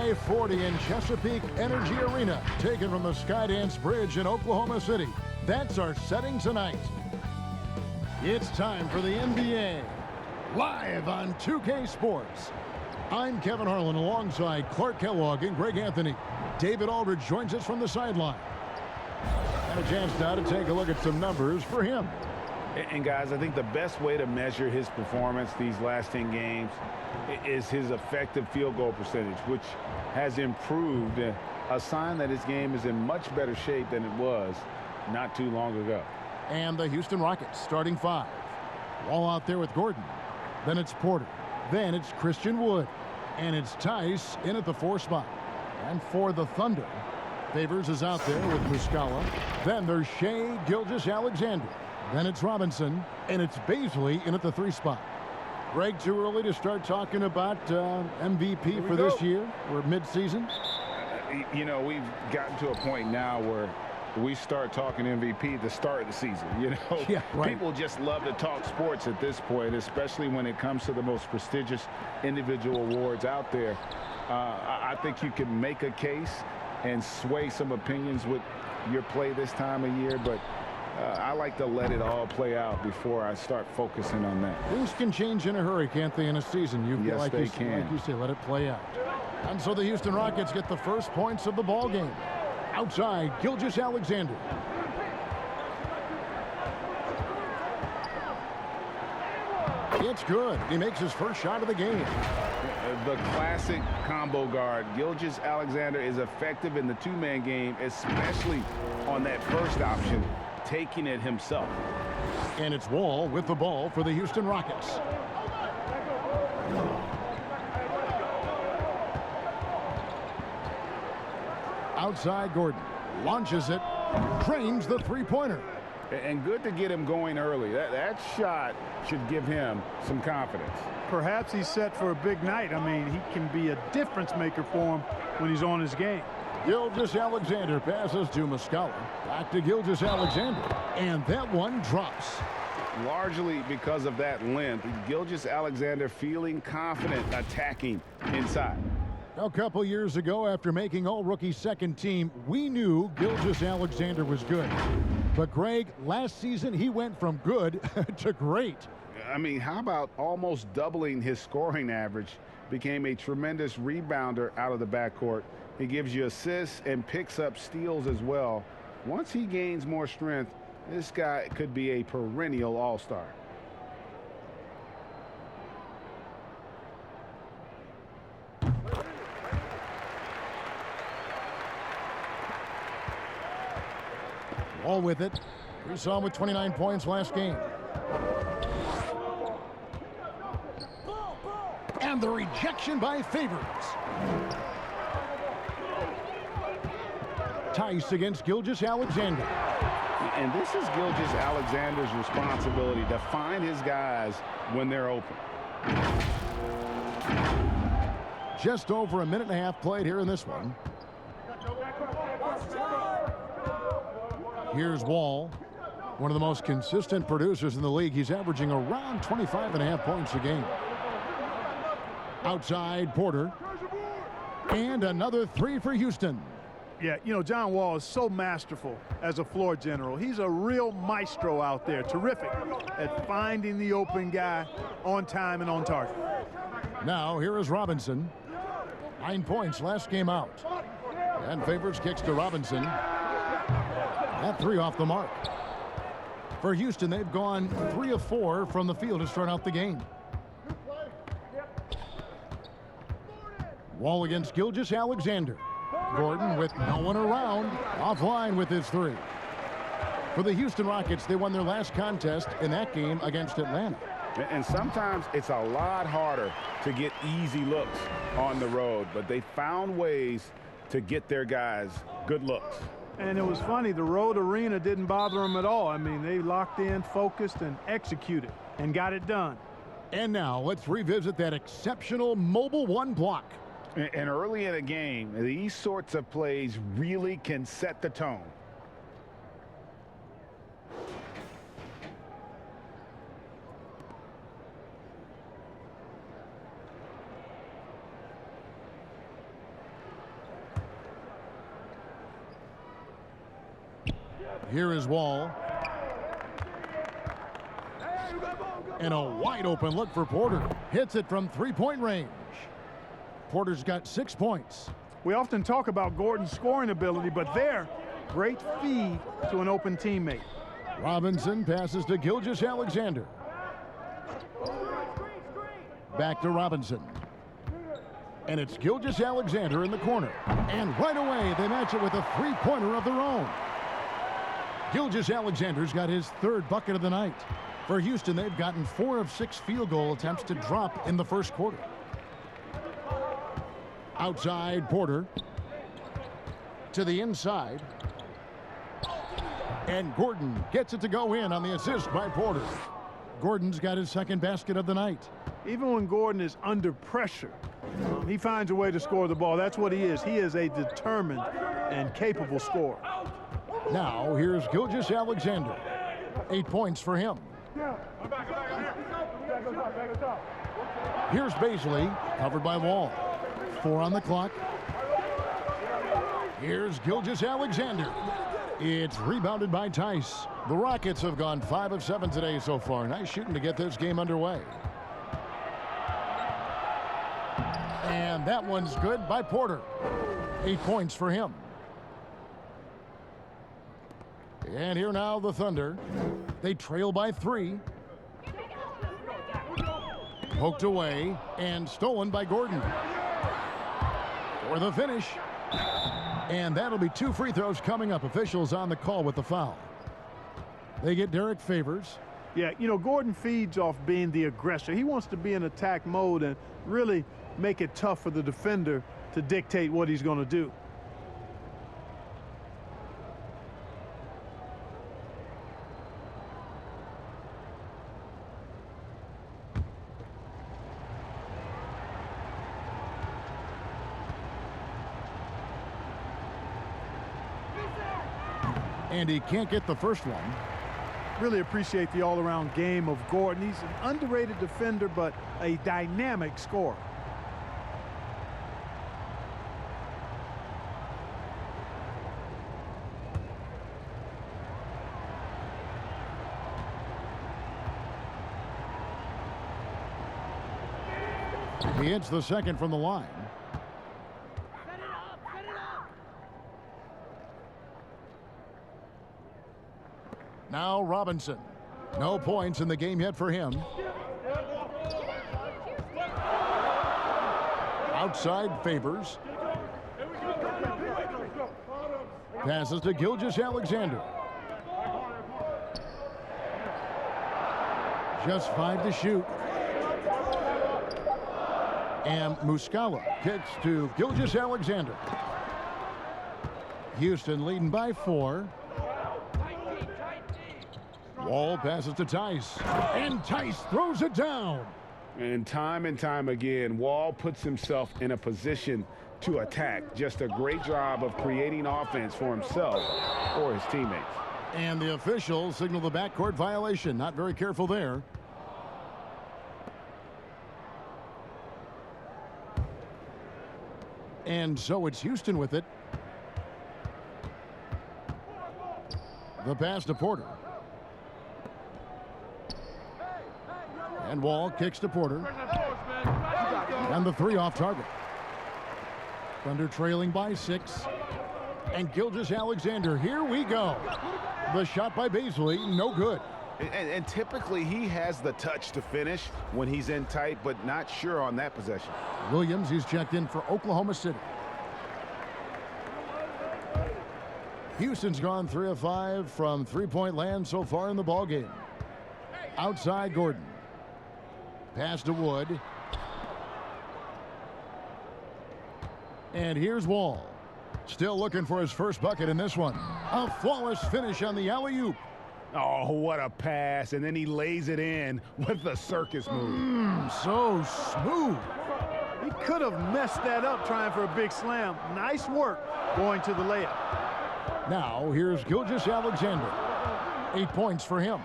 I-40 in Chesapeake Energy Arena, taken from the Skydance Bridge in Oklahoma City. That's our setting tonight. It's time for the NBA, live on 2K Sports. I'm Kevin Harlan alongside Clark Kellogg and Greg Anthony. David Aldridge joins us from the sideline. And a chance now to take a look at some numbers for him. And guys, I think the best way to measure his performance these last 10 games is his effective field goal percentage, which has improved, a sign that his game is in much better shape than it was not too long ago. And the Houston Rockets starting five. Wall out there with Gordon. Then it's Porter. Then it's Christian Wood. And it's Tice in at the 4 spot. And for the Thunder, Favors is out there with Muscala. Then there's Shai Gilgeous-Alexander. Then it's Robinson. And it's Bazley in at the 3 spot. Greg, too early to start talking about MVP for this year? We're mid-season. You know, we've gotten to a point now where we start talking MVP at the start of the season. You know, yeah, right. People just love to talk sports at this point, especially when it comes to the most prestigious individual awards out there. I think you can make a case and sway some opinions with your play this time of year, but I like to let it all play out before I start focusing on that. Things can change in a hurry, can't they, in a season? Yes, like they can. Like you say, let it play out. And so the Houston Rockets get the first points of the ball game. Outside, Gilgeous-Alexander. It's good. He makes his first shot of the game. The classic combo guard. Gilgeous-Alexander is effective in the two-man game, especially on that first option, taking it himself. And it's Wall with the ball for the Houston Rockets. Outside, Gordon launches it, drains the three-pointer. And good to get him going early. That shot should give him some confidence. Perhaps he's set for a big night. I mean, he can be a difference maker for him when he's on his game. Gilgeous-Alexander passes to Muscala. Back to Gilgeous-Alexander. And that one drops. Largely because of that length, Gilgeous-Alexander feeling confident attacking inside. A couple years ago, after making all-rookie second team, we knew Gilgeous-Alexander was good. But, Greg, last season he went from good to great. I mean, how about almost doubling his scoring average? Became a tremendous rebounder out of the backcourt. He gives you assists and picks up steals as well. Once he gains more strength, this guy could be a perennial all-star. All with it. We saw him with 29 points last game. And the rejection by Favors. Tice against Gilgeous-Alexander. And this is Gilgeous-Alexander's responsibility to find his guys when they're open. Just over a minute and a half played here in this one. Here's Wall, one of the most consistent producers in the league. He's averaging around 25.5 points a game. Outside, Porter. And another three for Houston. Yeah, you know, John Wall is so masterful as a floor general. He's a real maestro out there. Terrific at finding the open guy on time and on target. Now, here is Robinson. 9 points last game out. And Favors kicks to Robinson. That three off the mark. For Houston, they've gone 3 of 4 from the field to start out the game. Wall against Gilgeous-Alexander. Gordon with no one around, offline with his three. For the Houston Rockets, they won their last contest in that game against Atlanta. And sometimes it's a lot harder to get easy looks on the road, but they found ways to get their guys good looks. And it was funny, the road arena didn't bother them at all. I mean, they locked in, focused, and executed, and got it done. And now let's revisit that exceptional mobile one block. And early in a game, these sorts of plays really can set the tone. Here is Wall. And a wide open look for Porter. Hits it from three-point range. Porter's got 6 points. We often talk about Gordon's scoring ability, but there, great feed to an open teammate. Robinson passes to Gilgeous-Alexander. Back to Robinson. And it's Gilgeous-Alexander in the corner. And right away, they match it with a three-pointer of their own. Gilgeous-Alexander's got his third bucket of the night. For Houston, they've gotten 4 of 6 field goal attempts to drop in the first quarter. Outside, Porter. To the inside. And Gordon gets it to go in on the assist by Porter. Gordon's got his second basket of the night. Even when Gordon is under pressure, he finds a way to score the ball. That's what he is. He is a determined and capable scorer. Now, here's Gilgeous-Alexander. 8 points for him. Here's Baisley, covered by Wall. 4 on the clock. Here's Gilgeous-Alexander. It's rebounded by Tice. The Rockets have gone 5 of 7 today so far. Nice shooting to get this game underway. And that one's good by Porter. 8 points for him. And here now the Thunder. They trail by 3. Poked away and stolen by Gordon. For the finish. And that'll be 2 free throws coming up. Officials on the call with the foul. They get Derek Favors. Yeah, you know, Gordon feeds off being the aggressor. He wants to be in attack mode and really make it tough for the defender to dictate what he's going to do. And he can't get the first one. Really appreciate the all-around game of Gordon. He's an underrated defender, but a dynamic scorer. He hits the second from the line. Now Robinson. No points in the game yet for him. Outside Favors. Passes to Gilgeous-Alexander. Just 5 to shoot. And Muscala kicks to Gilgeous-Alexander. Houston leading by 4. Wall passes to Tice. And Tice throws it down. And time again, Wall puts himself in a position to attack. Just a great job of creating offense for himself or his teammates. And the officials signal the backcourt violation. Not very careful there. And so it's Houston with it. The pass to Porter. And Wall kicks to Porter. And the 3 off target. Thunder trailing by 6. And Gilgeous-Alexander, here we go. The shot by Baisley, no good. And typically he has the touch to finish when he's in tight, but not sure on that possession. Williams, he's checked in for Oklahoma City. Houston's gone 3 of 5 from three-point land so far in the ballgame. Outside Gordon. Pass to Wood. And here's Wall. Still looking for his first bucket in this one. A flawless finish on the alley-oop. Oh, what a pass. And then he lays it in with the circus move. So smooth. He could have messed that up trying for a big slam. Nice work going to the layup. Now, here's Gilgeous-Alexander. 8 points for him.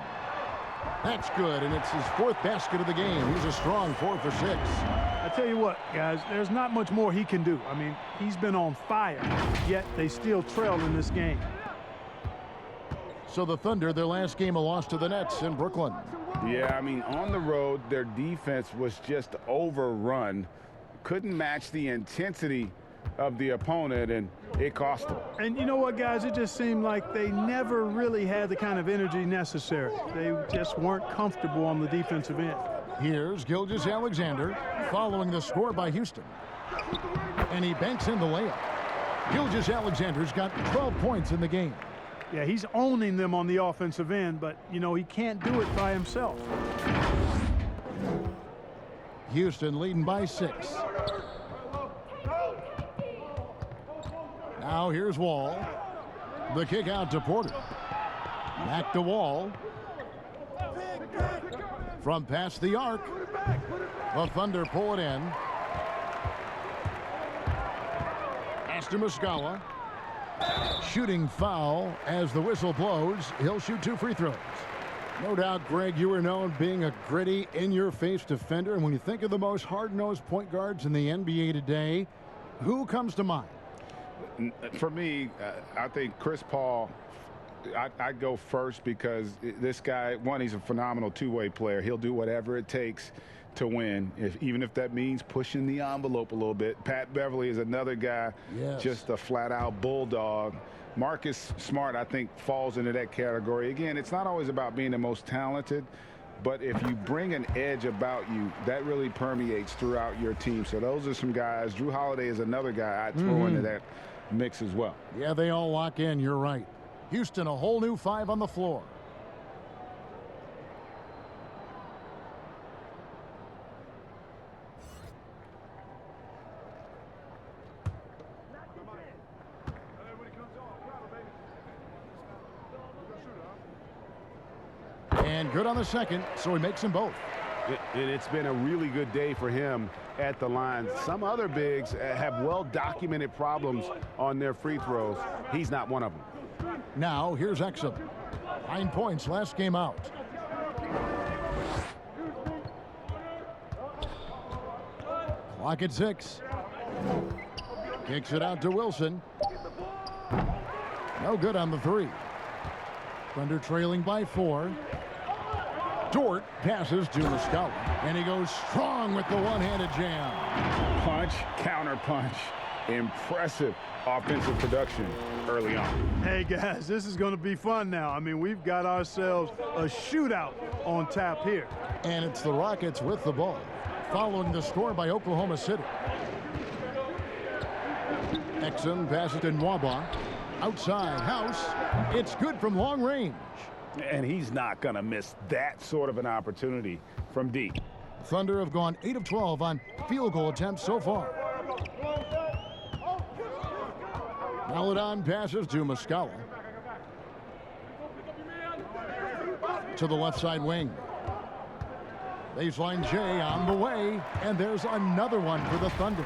That's good, and it's his 4th basket of the game. He's a strong 4 for 6. I tell you what, guys, there's not much more he can do. I mean, he's been on fire, yet they still trail in this game. So the Thunder, their last game, a loss to the Nets in Brooklyn. Yeah, I mean, on the road, their defense was just overrun. Couldn't match the intensity of the opponent, and it cost them. And you know what, guys? It just seemed like they never really had the kind of energy necessary. They just weren't comfortable on the defensive end. Here's Gilgeous-Alexander following the score by Houston. And he banks in the layup. Gilgeous-Alexander's got 12 points in the game. Yeah, he's owning them on the offensive end, but, you know, he can't do it by himself. Houston leading by 6. Now here's Wall. The kick out to Porter. Back to Wall. From past the arc. The Thunder pull it in. Astor Muscala. Shooting foul as the whistle blows. He'll shoot 2 free throws. No doubt, Greg, you were known being a gritty, in-your-face defender. And when you think of the most hard-nosed point guards in the NBA today, who comes to mind? For me, I think Chris Paul, I'd go first because this guy, one, he's a phenomenal two-way player. He'll do whatever it takes to win, even if that means pushing the envelope a little bit. Pat Beverly is another guy, just a flat-out bulldog. Marcus Smart, I think, falls into that category. Again, it's not always about being the most talented, but if you bring an edge about you, that really permeates throughout your team. So those are some guys. Drew Holiday is another guy I'd throw into that mix as well. Yeah, they all lock in. You're right. Houston, a whole new 5 on the floor. And good on the second, so he makes them both. And it's been a really good day for him at the line. Some other bigs have well-documented problems on their free throws. He's not one of them. Now, here's Exum. 9 points last game out. Clock at 6. Kicks it out to Wilson. No good on the 3. Thunder trailing by 4. Dort passes to Muscala, and he goes strong with the one-handed jam. Punch, counter punch. Impressive offensive production early on. Hey, guys, this is going to be fun now. I mean, we've got ourselves a shootout on tap here. And it's the Rockets with the ball, following the score by Oklahoma City. Exum passes to Nwaba. Outside House. It's good from long range. And he's not going to miss that sort of an opportunity from deep. Thunder have gone 8 of 12 on field goal attempts so far. Maladon passes to Muscala. To the left side wing. Baseline J on the way, and there's another one for the Thunder.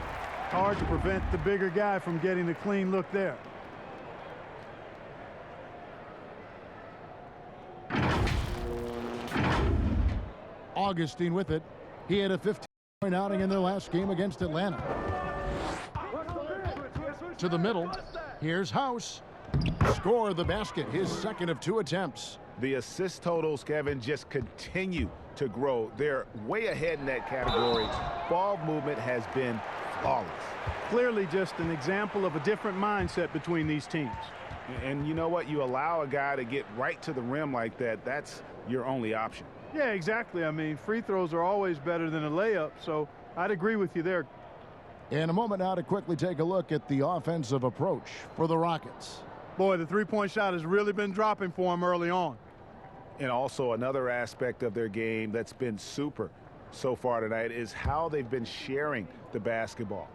Hard to prevent the bigger guy from getting a clean look there. Augustine with it. He had a 15-point outing in their last game against Atlanta. To the middle. Here's House. Score the basket. His second of 2 attempts. The assist totals, Kevin, just continue to grow. They're way ahead in that category. Ball movement has been flawless. Clearly just an example of a different mindset between these teams. And you know what? You allow a guy to get right to the rim like that, that's your only option. Yeah, exactly. I mean, free throws are always better than a layup, so I'd agree with you there. In a moment now to quickly take a look at the offensive approach for the Rockets. Boy, the three-point shot has really been dropping for them early on. And also another aspect of their game that's been super so far tonight is how they've been sharing the basketball.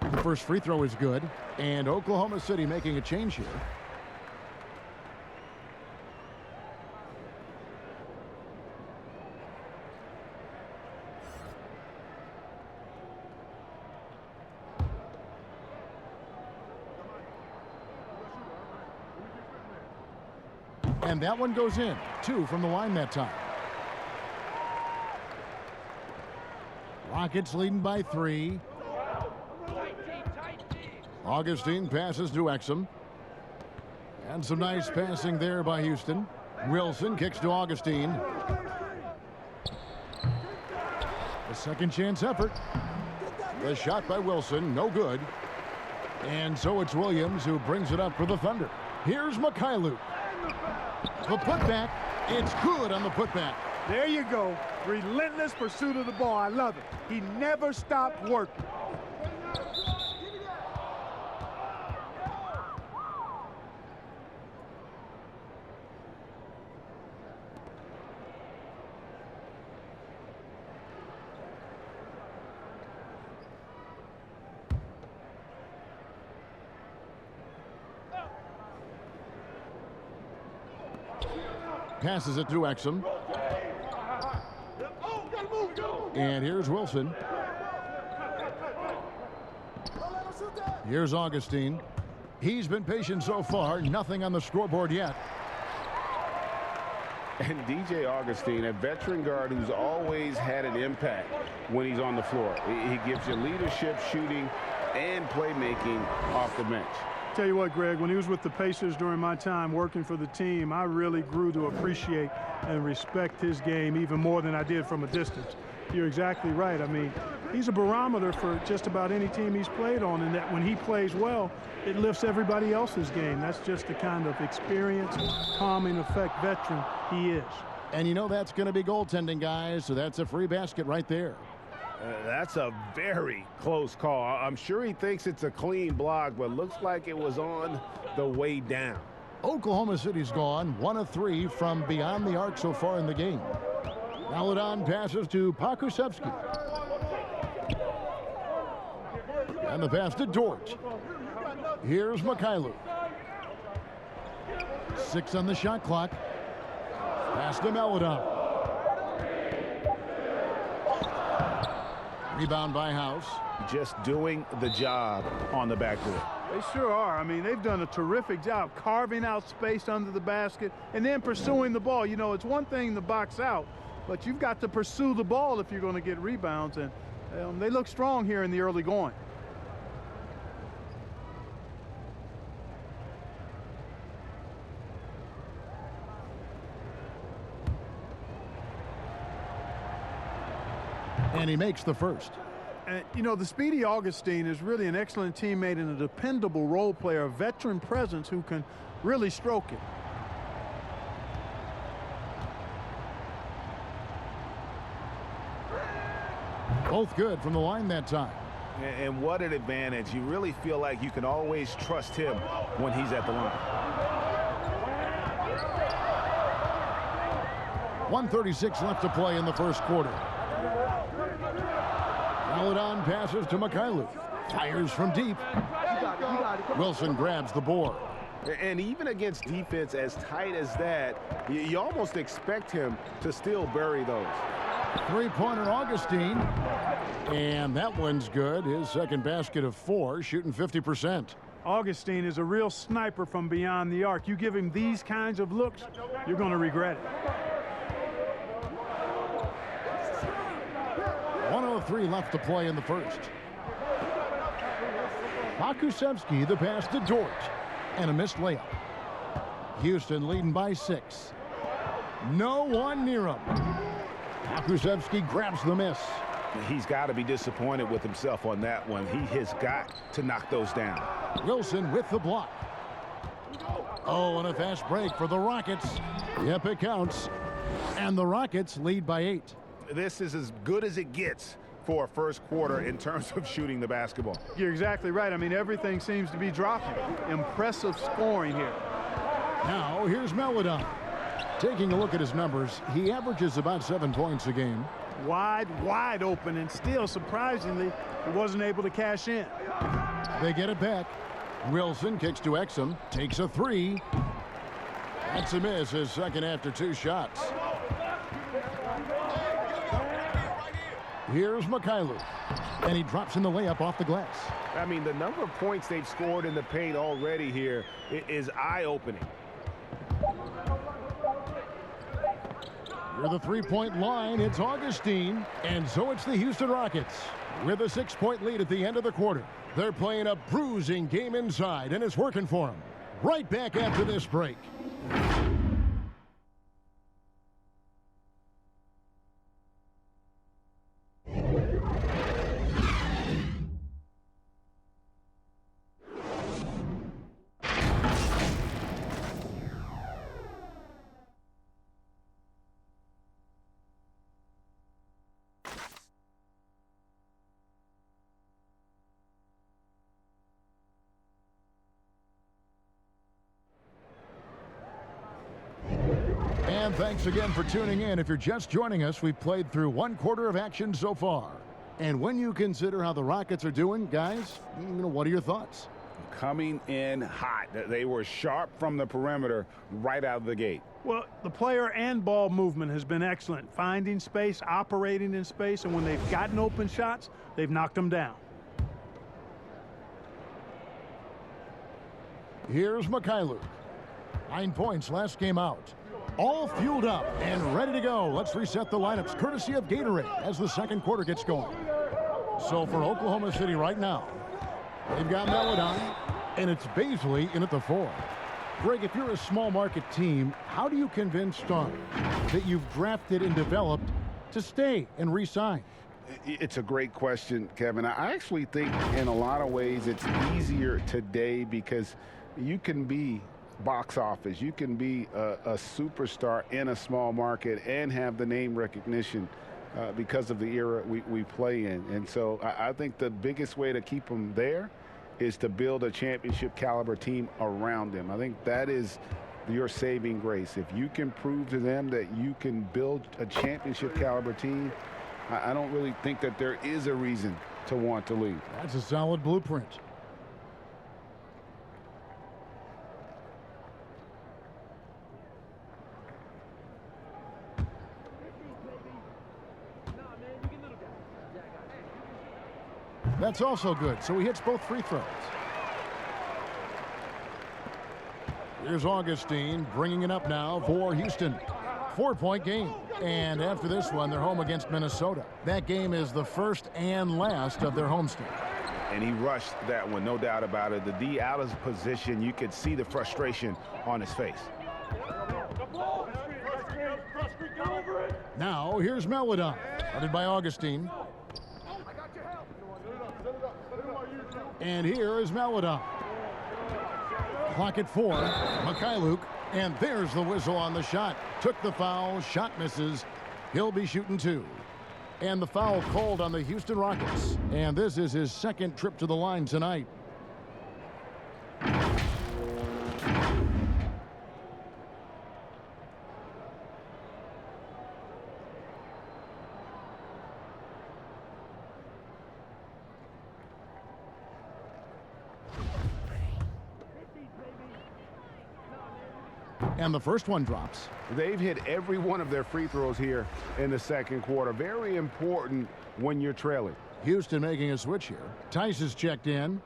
The first free throw is good, and Oklahoma City making a change here. And that one goes in. 2 from the line that time. Rockets leading by 3. Augustine passes to Exum. And some nice passing there by Houston. Wilson kicks to Augustine. A second chance effort. The shot by Wilson, no good. And so it's Williams who brings it up for the Thunder. Here's Mikhailuk. The putback, it's good on the putback. There you go. Relentless pursuit of the ball. I love it. He never stopped working. Passes it to Exum. And here's Wilson. Here's Augustine. He's been patient so far. Nothing on the scoreboard yet. And DJ Augustine, a veteran guard who's always had an impact when he's on the floor. He gives you leadership, shooting, and playmaking off the bench. Tell you what, Greg, when he was with the Pacers during my time working for the team, I really grew to appreciate and respect his game even more than I did from a distance. You're exactly right. I mean, he's a barometer for just about any team he's played on, and that when he plays well, it lifts everybody else's game. That's just the kind of experienced, calming effect veteran he is. And you know that's going to be goaltending, guys, so that's a free basket right there. That's a very close call. I'm sure he thinks it's a clean block, but looks like it was on the way down. Oklahoma City's gone 1 of 3 from beyond the arc so far in the game. Maledon passes to Pokusevski. And the pass to Dort. Here's Mikhailuk. 6 on the shot clock. Pass to Maledon. Rebound by House. Just doing the job on the backboard. They sure are. I mean, they've done a terrific job carving out space under the basket and then pursuing the ball. You know, it's one thing to box out, but you've got to pursue the ball if you're going to get rebounds, and they look strong here in the early going. And he makes the first. And, you know, the speedy Augustine is really an excellent teammate and a dependable role player, a veteran presence who can really stroke it. Both good from the line that time. And what an advantage. You really feel like you can always trust him when he's at the line. 1:36 left to play in the first quarter. Maledon passes to Mikhailuk. Fires from deep. Wilson grabs the board. And even against defense as tight as that, you almost expect him to still bury those. Three-pointer Augustine. And that one's good. His second basket of 4, shooting 50%. Augustine is a real sniper from beyond the arc. You give him these kinds of looks, you're going to regret it. 1:03 left to play in the first. Pokusevski, the pass to Dort. And a missed layup. Houston leading by 6. No one near him. Pokusevski grabs the miss. He's got to be disappointed with himself on that one. He has got to knock those down. Wilson with the block. Oh, and a fast break for the Rockets. Yep, it counts. And the Rockets lead by 8. This is as good as it gets for a first quarter in terms of shooting the basketball. You're exactly right. I mean, everything seems to be dropping. Impressive scoring here. Now, here's Maledon. Taking a look at his numbers, he averages about 7 points a game. Wide open, and still, surprisingly, he wasn't able to cash in. They get it back. Wilson kicks to Exum, takes a 3. That's a miss, his second after 2 shots. Here's Mikhailuk, and he drops in the layup off the glass. I mean, the number of points they've scored in the paint already here is eye-opening. Near the three-point line, it's Augustine. And so it's the Houston Rockets with a 6-point lead at the end of the quarter. They're playing a bruising game inside, and it's working for them. Right back after this break. And thanks again for tuning in. If you're just joining us, we've played through one quarter of action so far. And when you consider how the Rockets are doing, guys, what are your thoughts? Coming in hot. They were sharp from the perimeter right out of the gate. Well, the player and ball movement has been excellent. Finding space, operating in space, and when they've gotten open shots, they've knocked them down. Here's MyLeague. 9 points last game out. All fueled up and ready to go. Let's reset the lineups courtesy of Gatorade as the second quarter gets going. So for Oklahoma City right now, they've got Melodon, and it's Baisley in at the 4. Greg, if you're a small market team, how do you convince stars that you've drafted and developed to stay and re-sign? It's a great question, Kevin. I actually think in a lot of ways it's easier today because you can be box office. You can be a superstar in a small market and have the name recognition because of the era we play in. And so I think the biggest way to keep them there is to build a championship caliber team around them. I think that is your saving grace. If you can prove to them that you can build a championship caliber team, I don't really think that there is a reason to want to leave. That's a solid blueprint. That's also good, so he hits both free throws. Here's Augustine bringing it up now for Houston. 4-point game. And after this one, they're home against Minnesota. That game is the first and last of their homestand. And he rushed that one, no doubt about it. The D out of position, you could see the frustration on his face. Now, here's Melodon, started by Augustine. And here is Melodon. Clock at 4. MyLeague. And there's the whistle on the shot. Took the foul. Shot misses. He'll be shooting 2. And the foul called on the Houston Rockets. And this is his second trip to the line tonight. And the first one drops. They've hit every one of their free throws here in the second quarter. Very important when you're trailing. Houston making a switch here. Tice is checked in.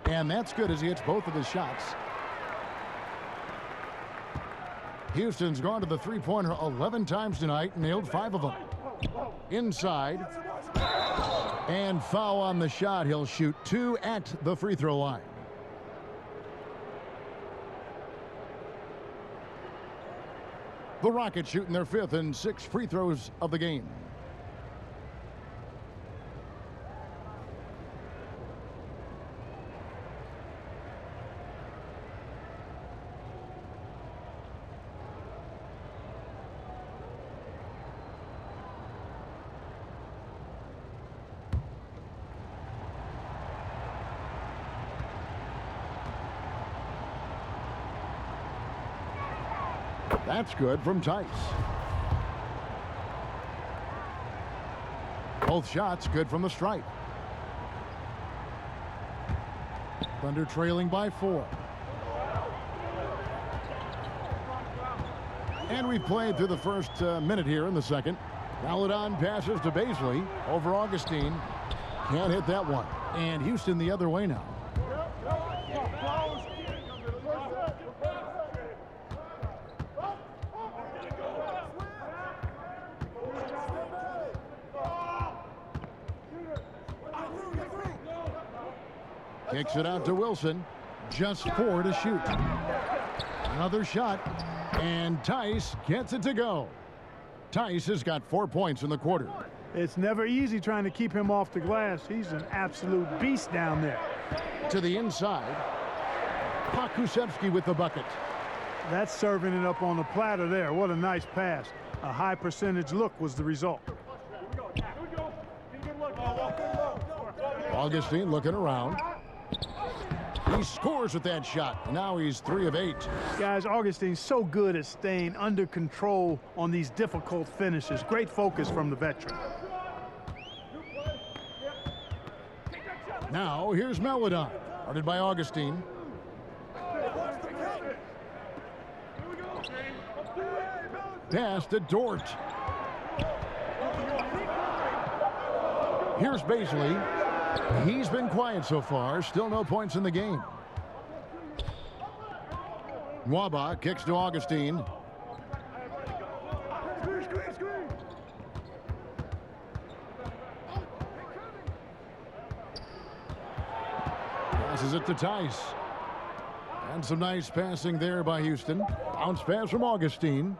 And that's good as he hits both of his shots. Houston's gone to the three-pointer 11 times tonight, nailed 5 of them. Inside. And foul on the shot. He'll shoot 2 at the free throw line. The Rockets shooting their 5th and 6th free throws of the game. That's good from Tice. Both shots good from the stripe. Thunder trailing by 4. And we've played through the first minute here in the second. Maladon passes to Baisley over Augustine. Can't hit that one. And Houston the other way now. Kicks it out to Wilson. Just 4 to shoot. Another shot. And Tice gets it to go. Tice has got 4 points in the quarter. It's never easy trying to keep him off the glass. He's an absolute beast down there. To the inside. Pakusevsky with the bucket. That's serving it up on the platter there. What a nice pass. A high percentage look was the result. Augustine looking around. He scores with that shot. Now he's 3 of 8. Guys, Augustine's so good at staying under control on these difficult finishes. Great focus from the veteran. Now here's Maladon. Guarded by Augustine. Pass to Dort. Here's Baisley. He's been quiet so far. Still no points in the game. Nwaba kicks to Augustine. Passes it to Tice. And some nice passing there by Houston. Bounce pass from Augustine.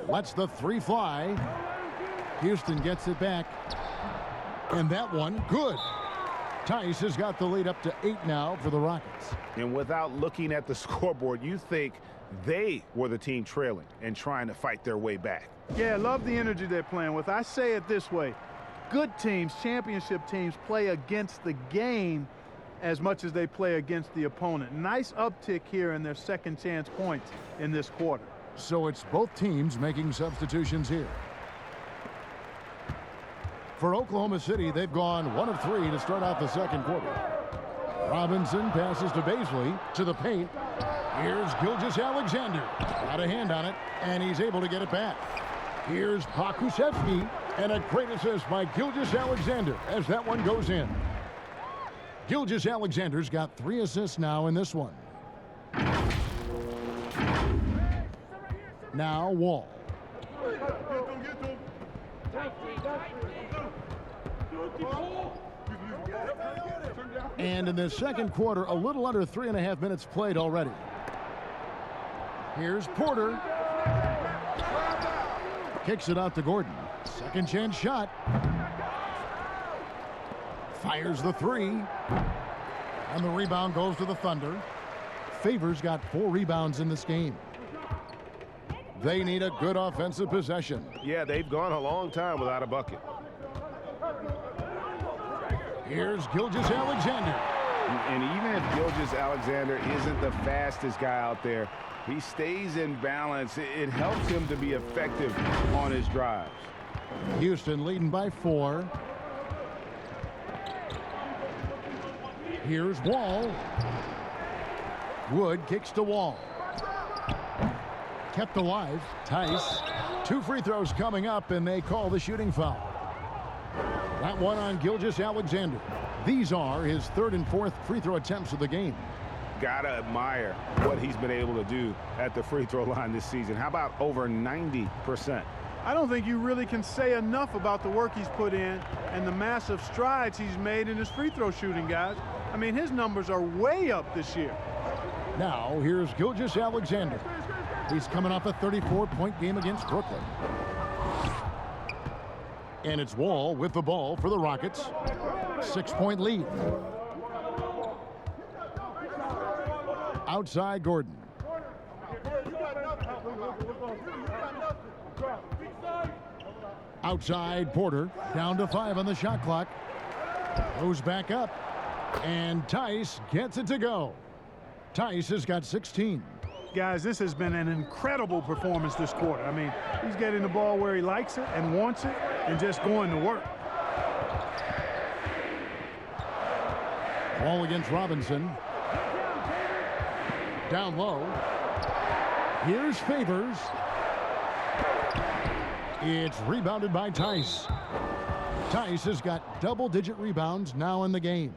Lets the 3 fly. Houston gets it back. And that one, good. Tice has got the lead up to 8 now for the Rockets. And without looking at the scoreboard, you think they were the team trailing and trying to fight their way back. Yeah, love the energy they're playing with. I say it this way. Good teams, championship teams, play against the game as much as they play against the opponent. Nice uptick here in their second chance points in this quarter. So it's both teams making substitutions here. For Oklahoma City, they've gone 1 of 3 to start out the second quarter. Robinson passes to Baisley, to the paint. Here's Gilgeous-Alexander. Got a hand on it, and he's able to get it back. Here's Pakusevsky, and a great assist by Gilgeous-Alexander as that one goes in. Gilgeous-Alexander's got 3 assists now in this one. Now Wall. And in the second quarter, a little under 3.5 minutes played already. Here's Porter. Kicks it out to Gordon. Second chance shot. Fires the 3. And the rebound goes to the Thunder. Favors got 4 rebounds in this game. They need a good offensive possession. Yeah, they've gone a long time without a bucket. Here's Gilgeous-Alexander. And even if Gilgeous-Alexander isn't the fastest guy out there, he stays in balance. It helps him to be effective on his drives. Houston leading by 4. Here's Wall. Wood kicks to Wall. Kept alive. Tice. 2 free throws coming up, and they call the shooting foul. That one on Gilgeous-Alexander. These are his 3rd and 4th free throw attempts of the game. Gotta admire what he's been able to do at the free throw line this season. How about over 90%? I don't think you really can say enough about the work he's put in and the massive strides he's made in his free throw shooting, guys. I mean, his numbers are way up this year. Now, here's Gilgeous-Alexander. He's coming off a 34-point game against Brooklyn. And it's Wall with the ball for the Rockets. 6-point lead. Outside Gordon. Outside Porter. Down to 5 on the shot clock. Goes back up. And Tice gets it to go. Tice has got 16. Guys, this has been an incredible performance this quarter. I mean, he's getting the ball where he likes it and wants it and just going to work. Ball against Robinson. Down low. Here's Favors. It's rebounded by Tice. Tice has got double-digit rebounds now in the game.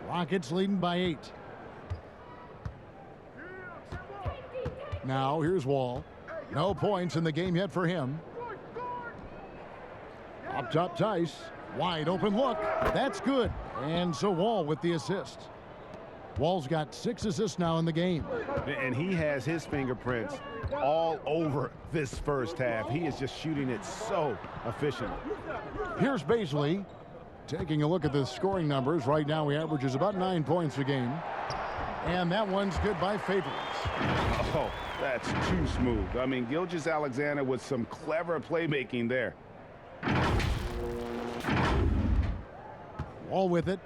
Rockets leading by 8. Now here's Wall. No points in the game yet for him. Up top, Tice. Wide open look. That's good. And so Wall with the assist. Wall's got 6 assists now in the game. And he has his fingerprints all over this first half. He is just shooting it so efficiently. Here's Baisley. Taking a look at the scoring numbers. Right now he averages about 9 points a game. And that one's good by Favors. Oh, that's too smooth. I mean, Gilgeous-Alexander with some clever playmaking there. Wall with it.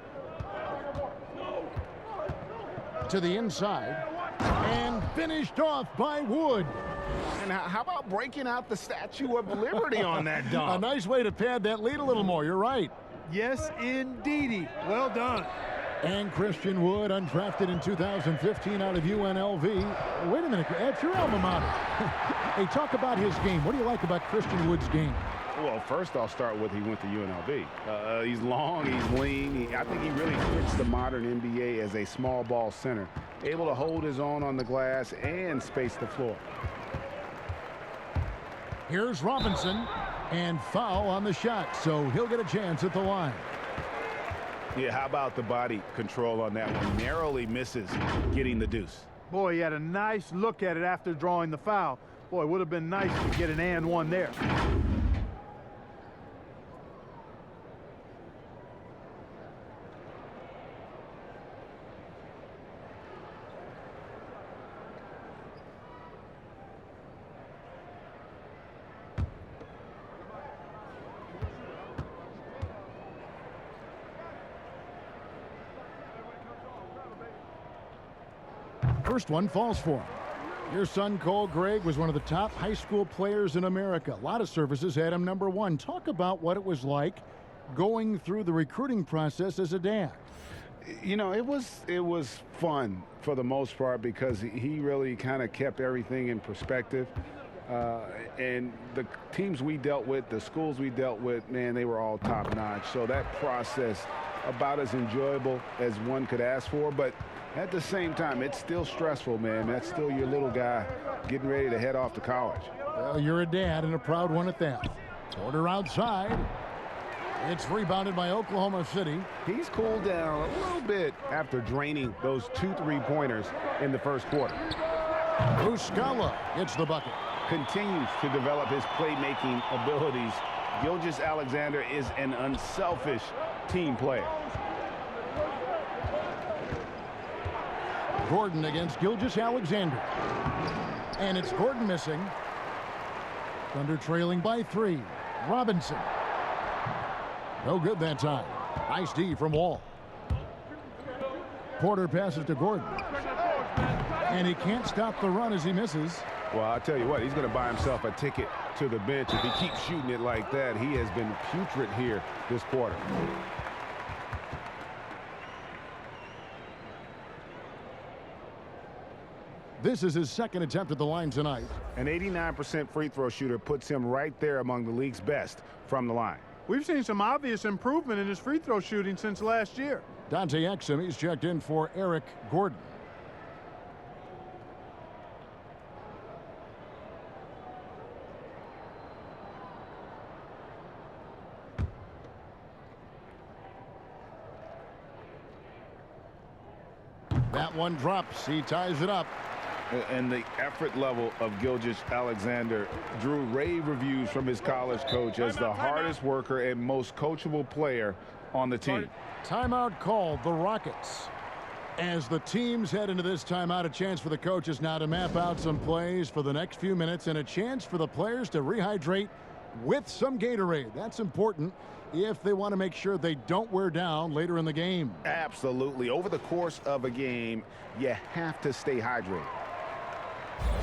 To the inside. And finished off by Wood. And how about breaking out the Statue of Liberty on that dunk? A nice way to pad that lead a little more. You're right. Yes, indeedy. Well done. And Christian Wood, undrafted in 2015 out of UNLV. Wait a minute, that's your alma mater. Hey, talk about his game. What do you like about Christian Wood's game? Well, first I'll start with he went to UNLV. He's long, he's lean. I think he really fits the modern NBA as a small ball center. Able to hold his own on the glass and space the floor. Here's Robinson, and foul on the shot, so he'll get a chance at the line. Yeah, how about the body control on that one? Narrowly misses getting the deuce. Boy, he had a nice look at it after drawing the foul. Boy, it would have been nice to get an and one there. First one falls for him. Your son, Cole Gregg, was one of the top high school players in America. A lot of services had him number 1. Talk about what it was like going through the recruiting process as a dad. You know, it was fun for the most part because he really kind of kept everything in perspective. And the teams we dealt with, the schools we dealt with, man, they were all top-notch. So that process, about as enjoyable as one could ask for. But at the same time, it's still stressful, man. That's still your little guy getting ready to head off to college. Well, you're a dad and a proud one at that. Porter outside. It's rebounded by Oklahoma City. He's cooled down a little bit after draining those 2 3-pointers in the first quarter. Muscala gets the bucket. Continues to develop his playmaking abilities. Gilgeous-Alexander is an unselfish team player. Gordon against Gilgeous-Alexander. And it's Gordon missing. Thunder trailing by 3. Robinson. No good that time. Nice D from Wall. Porter passes to Gordon. And he can't stop the run as he misses. Well, I'll tell you what, he's going to buy himself a ticket to the bench. If he keeps shooting it like that, he has been putrid here this quarter. This is his second attempt at the line tonight. An 89% free throw shooter puts him right there among the league's best from the line. We've seen some obvious improvement in his free throw shooting since last year. Dante Exum, he's checked in for Eric Gordon. That one drops. He ties it up. And the effort level of Gilgeous-Alexander drew rave reviews from his college coach as the hardest worker and most coachable player on the team. Timeout called, the Rockets. As the teams head into this timeout, a chance for the coaches now to map out some plays for the next few minutes and a chance for the players to rehydrate with some Gatorade. That's important if they want to make sure they don't wear down later in the game. Absolutely. Over the course of a game, you have to stay hydrated.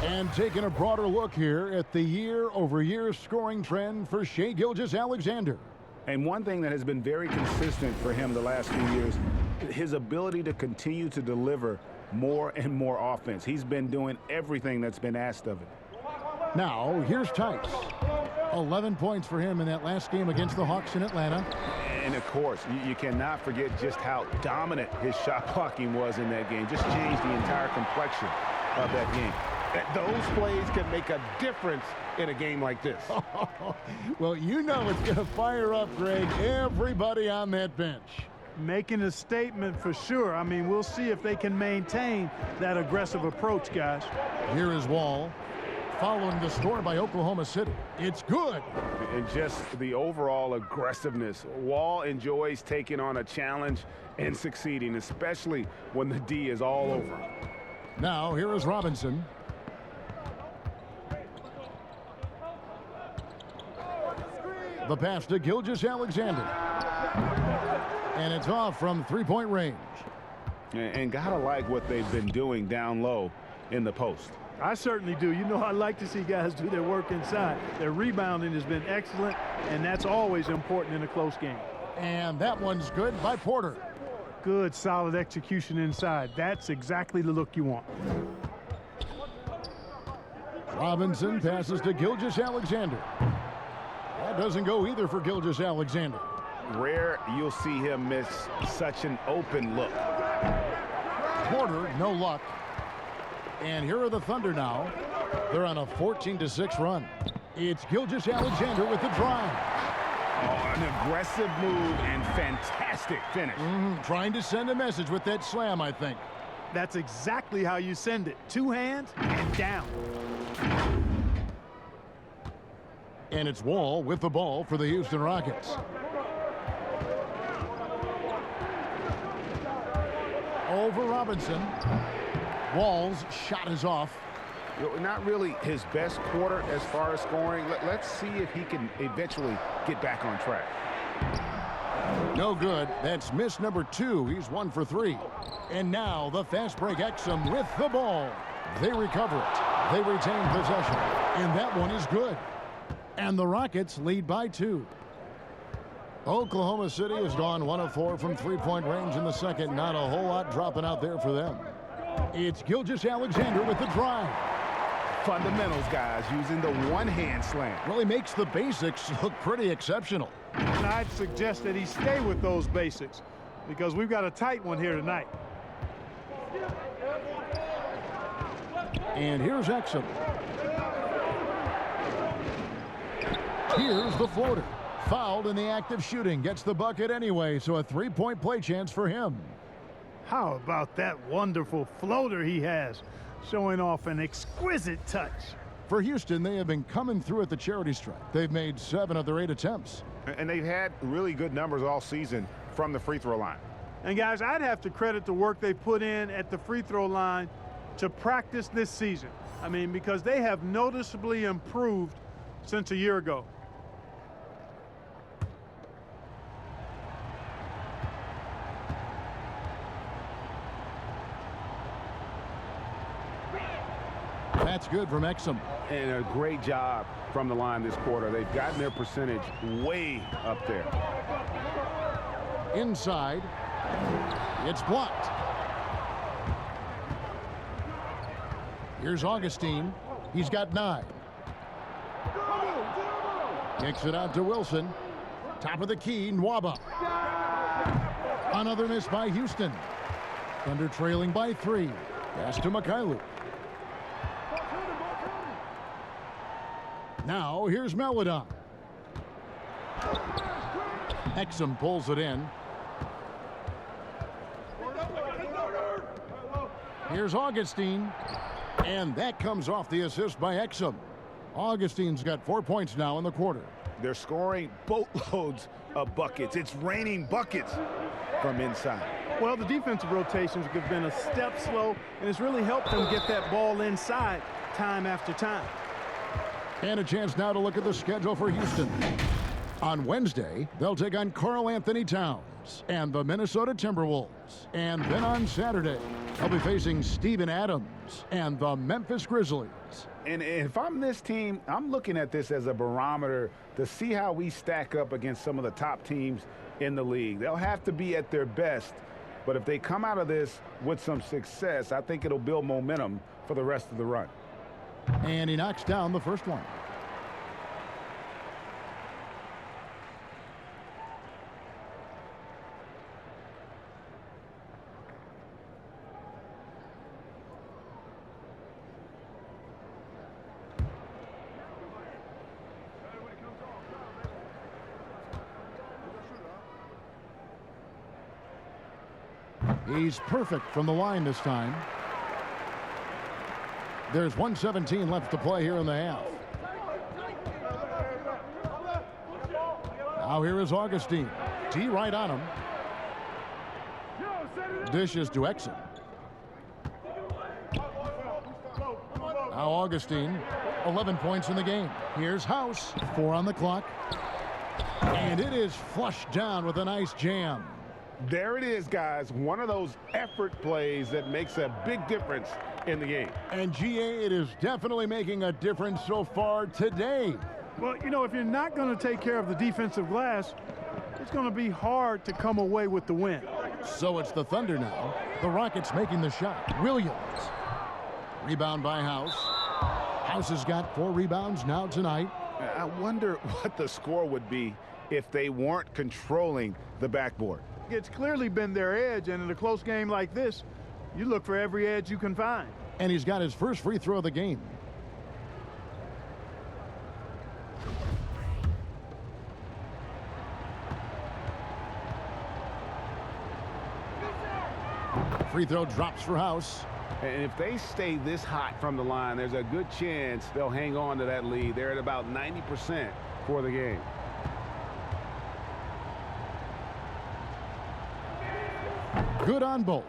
And taking a broader look here at the year-over-year scoring trend for Shai Gilgeous-Alexander. And one thing that has been very consistent for him the last few years, his ability to continue to deliver more and more offense. He's been doing everything that's been asked of him. Now, here's Tice. 11 points for him in that last game against the Hawks in Atlanta. And, of course, you cannot forget just how dominant his shot blocking was in that game. Just changed the entire complexion of that game. Those plays can make a difference in a game like this. Well, you know it's going to fire up, Greg, everybody on that bench. Making a statement for sure. I mean, we'll see if they can maintain that aggressive approach, guys. Here is Wall. Following the score by Oklahoma City. It's good. And just the overall aggressiveness. Wall enjoys taking on a challenge and succeeding, especially when the D is all over. Now, here is Robinson. The pass to Gilgeous-Alexander. And it's off from three-point range. And gotta like what they've been doing down low in the post. I certainly do. You know, I like to see guys do their work inside. Their rebounding has been excellent, and that's always important in a close game. And that one's good by Porter. Good, solid execution inside. That's exactly the look you want. Robinson passes to Gilgeous-Alexander. That doesn't go either for Gilgeous-Alexander. Rare you'll see him miss such an open look. Porter, no luck. And here are the Thunder now. They're on a 14-6 run. It's Gilgeous-Alexander with the drive. Oh, an aggressive move and fantastic finish. Trying to send a message with that slam, I think. That's exactly how you send it. Two hands and down. And it's Wall with the ball for the Houston Rockets. Over Robinson. Wall's shot is off. Not really his best quarter as far as scoring. Let's see if he can eventually get back on track. No good. That's miss number 2. He's 1 for 3. And now the fast break Exum with the ball. They recover it. They retain possession. And that one is good. And the Rockets lead by 2. Oklahoma City has gone 1 of 4 from three-point range in the second. Not a whole lot dropping out there for them. It's Gilgeous-Alexander with the drive. Fundamentals, guys, using the one-hand slam. Really makes the basics look pretty exceptional. And I'd suggest that he stay with those basics because we've got a tight one here tonight. And here's Exum. Here's the floater. Fouled in the act of shooting. Gets the bucket anyway, so a three-point play chance for him. How about that wonderful floater he has, showing off an exquisite touch. For Houston, they have been coming through at the charity stripe. They've made 7 of their 8 attempts. And they've had really good numbers all season from the free throw line. And guys, I'd have to credit the work they put in at the free throw line to practice this season. I mean, because they have noticeably improved since a year ago. That's good from Exum. And a great job from the line this quarter. They've gotten their percentage way up there. Inside. It's blocked. Here's Augustine. He's got 9. Kicks it out to Wilson. Top of the key, Nwaba. Another miss by Houston. Thunder trailing by 3. Pass to Mikhailuk. Now, here's Melodon. Exum pulls it in. Here's Augustine. And that comes off the assist by Exum. Augustine's got 4 points now in the quarter. They're scoring boatloads of buckets. It's raining buckets from inside. Well, the defensive rotations have been a step slow, and it's really helped them get that ball inside time after time. And a chance now to look at the schedule for Houston. On Wednesday, they'll take on Karl Anthony Towns and the Minnesota Timberwolves. And then on Saturday, they'll be facing Steven Adams and the Memphis Grizzlies. And if I'm this team, I'm looking at this as a barometer to see how we stack up against some of the top teams in the league. They'll have to be at their best But if they come out of this with some success, I think it'll build momentum for the rest of the run. And he knocks down the first one. He's perfect from the line this time. There's 1:17 left to play here in the half. Now here is Augustine. T right on him. Dishes to Exum. Now Augustine, 11 points in the game. Here's House, 4 on the clock. And it is flushed down with a nice jam. There it is, guys. One of those effort plays that makes a big difference in the game. And GA, it is definitely making a difference so far today. Well, you know, if you're not going to take care of the defensive glass, it's going to be hard to come away with the win. So it's the Thunder now. The Rockets making the shot. Williams. Rebound by House. House has got 4 rebounds now tonight. I wonder what the score would be if they weren't controlling the backboard. It's clearly been their edge, and in a close game like this, you look for every edge you can find. And he's got his first free throw of the game. Free throw drops for House. And if they stay this hot from the line, there's a good chance they'll hang on to that lead. They're at about 90% for the game. Good on both.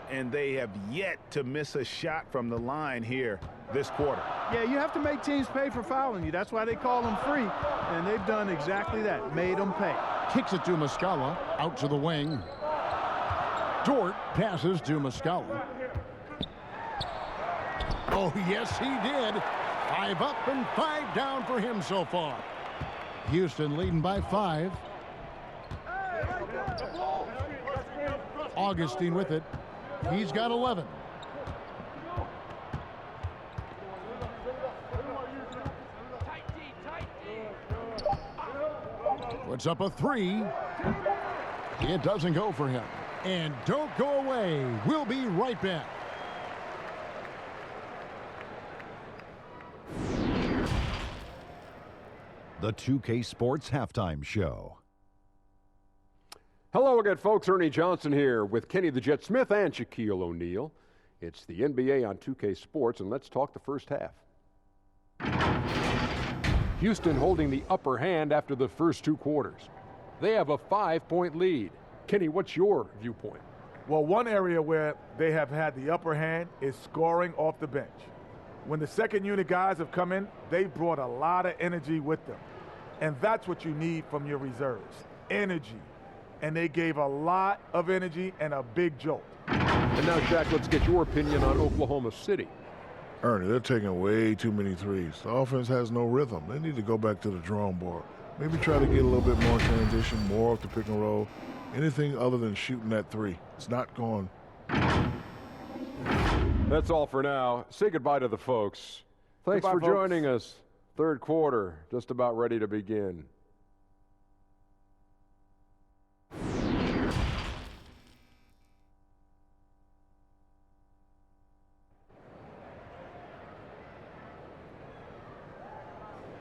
And they have yet to miss a shot from the line here this quarter. Yeah, you have to make teams pay for fouling you. That's why they call them free, and they've done exactly that, made them pay. Kicks it to Muscala, out to the wing. Dort passes to Muscala. Oh, yes, he did. 5 up and 5 down for him so far. Houston leading by 5. Augustine with it. He's got 11. Puts up a 3. It doesn't go for him. And don't go away. We'll be right back. The 2K Sports Halftime Show. Hello again, folks. Ernie Johnson here with Kenny the Jet Smith and Shaquille O'Neal. It's the NBA on 2K Sports, and let's talk the first half. Houston holding the upper hand after the first 2 quarters. They have a 5-point lead. Kenny, what's your viewpoint? Well, one area where they have had the upper hand is scoring off the bench. When the second unit guys have come in, they've brought a lot of energy with them. And that's what you need from your reserves, energy. And they gave a lot of energy and a big jolt. And now, Shaq, let's get your opinion on Oklahoma City. Ernie, they're taking way too many threes. The offense has no rhythm. They need to go back to the drawing board. Maybe try to get a little bit more transition, more off the pick and roll. Anything other than shooting that 3. It's not going. That's all for now. Say goodbye to the folks. Thanks Goodbye, for folks. joining us. Third quarter, just about ready to begin.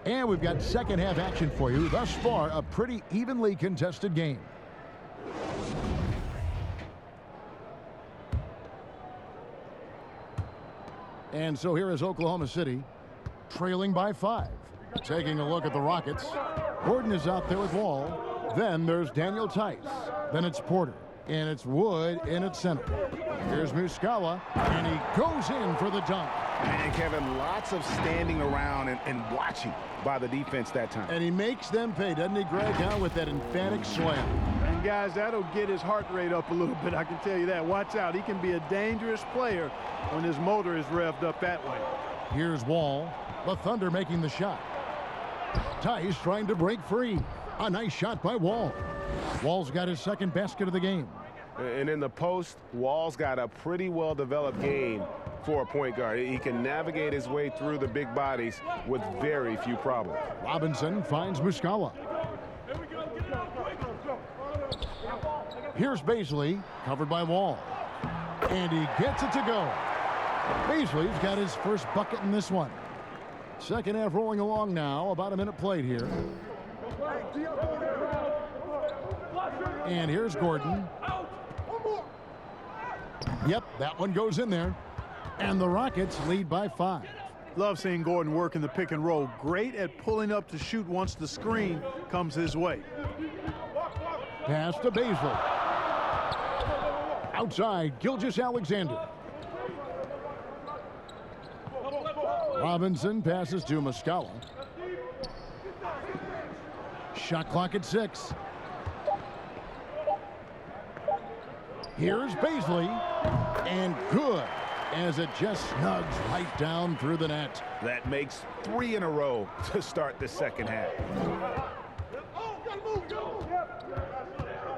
And we've got second half action for you. Thus far, a pretty evenly contested game. And so here is Oklahoma City, trailing by 5. Taking a look at the Rockets. Gordon is out there with Wall. Then there's Daniel Tice. Then it's Porter. And it's Wood in its center. Here's Muscala. And he goes in for the dunk. And Kevin, lots of standing around and watching by the defense that time. And he makes them pay, doesn't he, Greg, huh, with that emphatic slam. And, guys, that'll get his heart rate up a little bit, I can tell you that. Watch out. He can be a dangerous player when his motor is revved up that way. Here's Wall. The Thunder making the shot. Tice trying to break free. A nice shot by Wall. Wall's got his second basket of the game. And in the post, Wall's got a pretty well-developed game for a point guard. He can navigate his way through the big bodies with very few problems. Robinson finds Muscala. Here's Baisley, covered by Wall. And he gets it to go. Baisley's got his first bucket in this one. Second half rolling along now. About a minute played here. And here's Gordon. Yep, that one goes in there. And the Rockets lead by 5. Love seeing Gordon work in the pick and roll. Great at pulling up to shoot once the screen comes his way. Pass to Baisley. Outside, Gilgeous-Alexander. Robinson passes to Muscala. Shot clock at 6. Here's Baisley. And good, as it just snugs right down through the net. That makes 3 in a row to start the second half.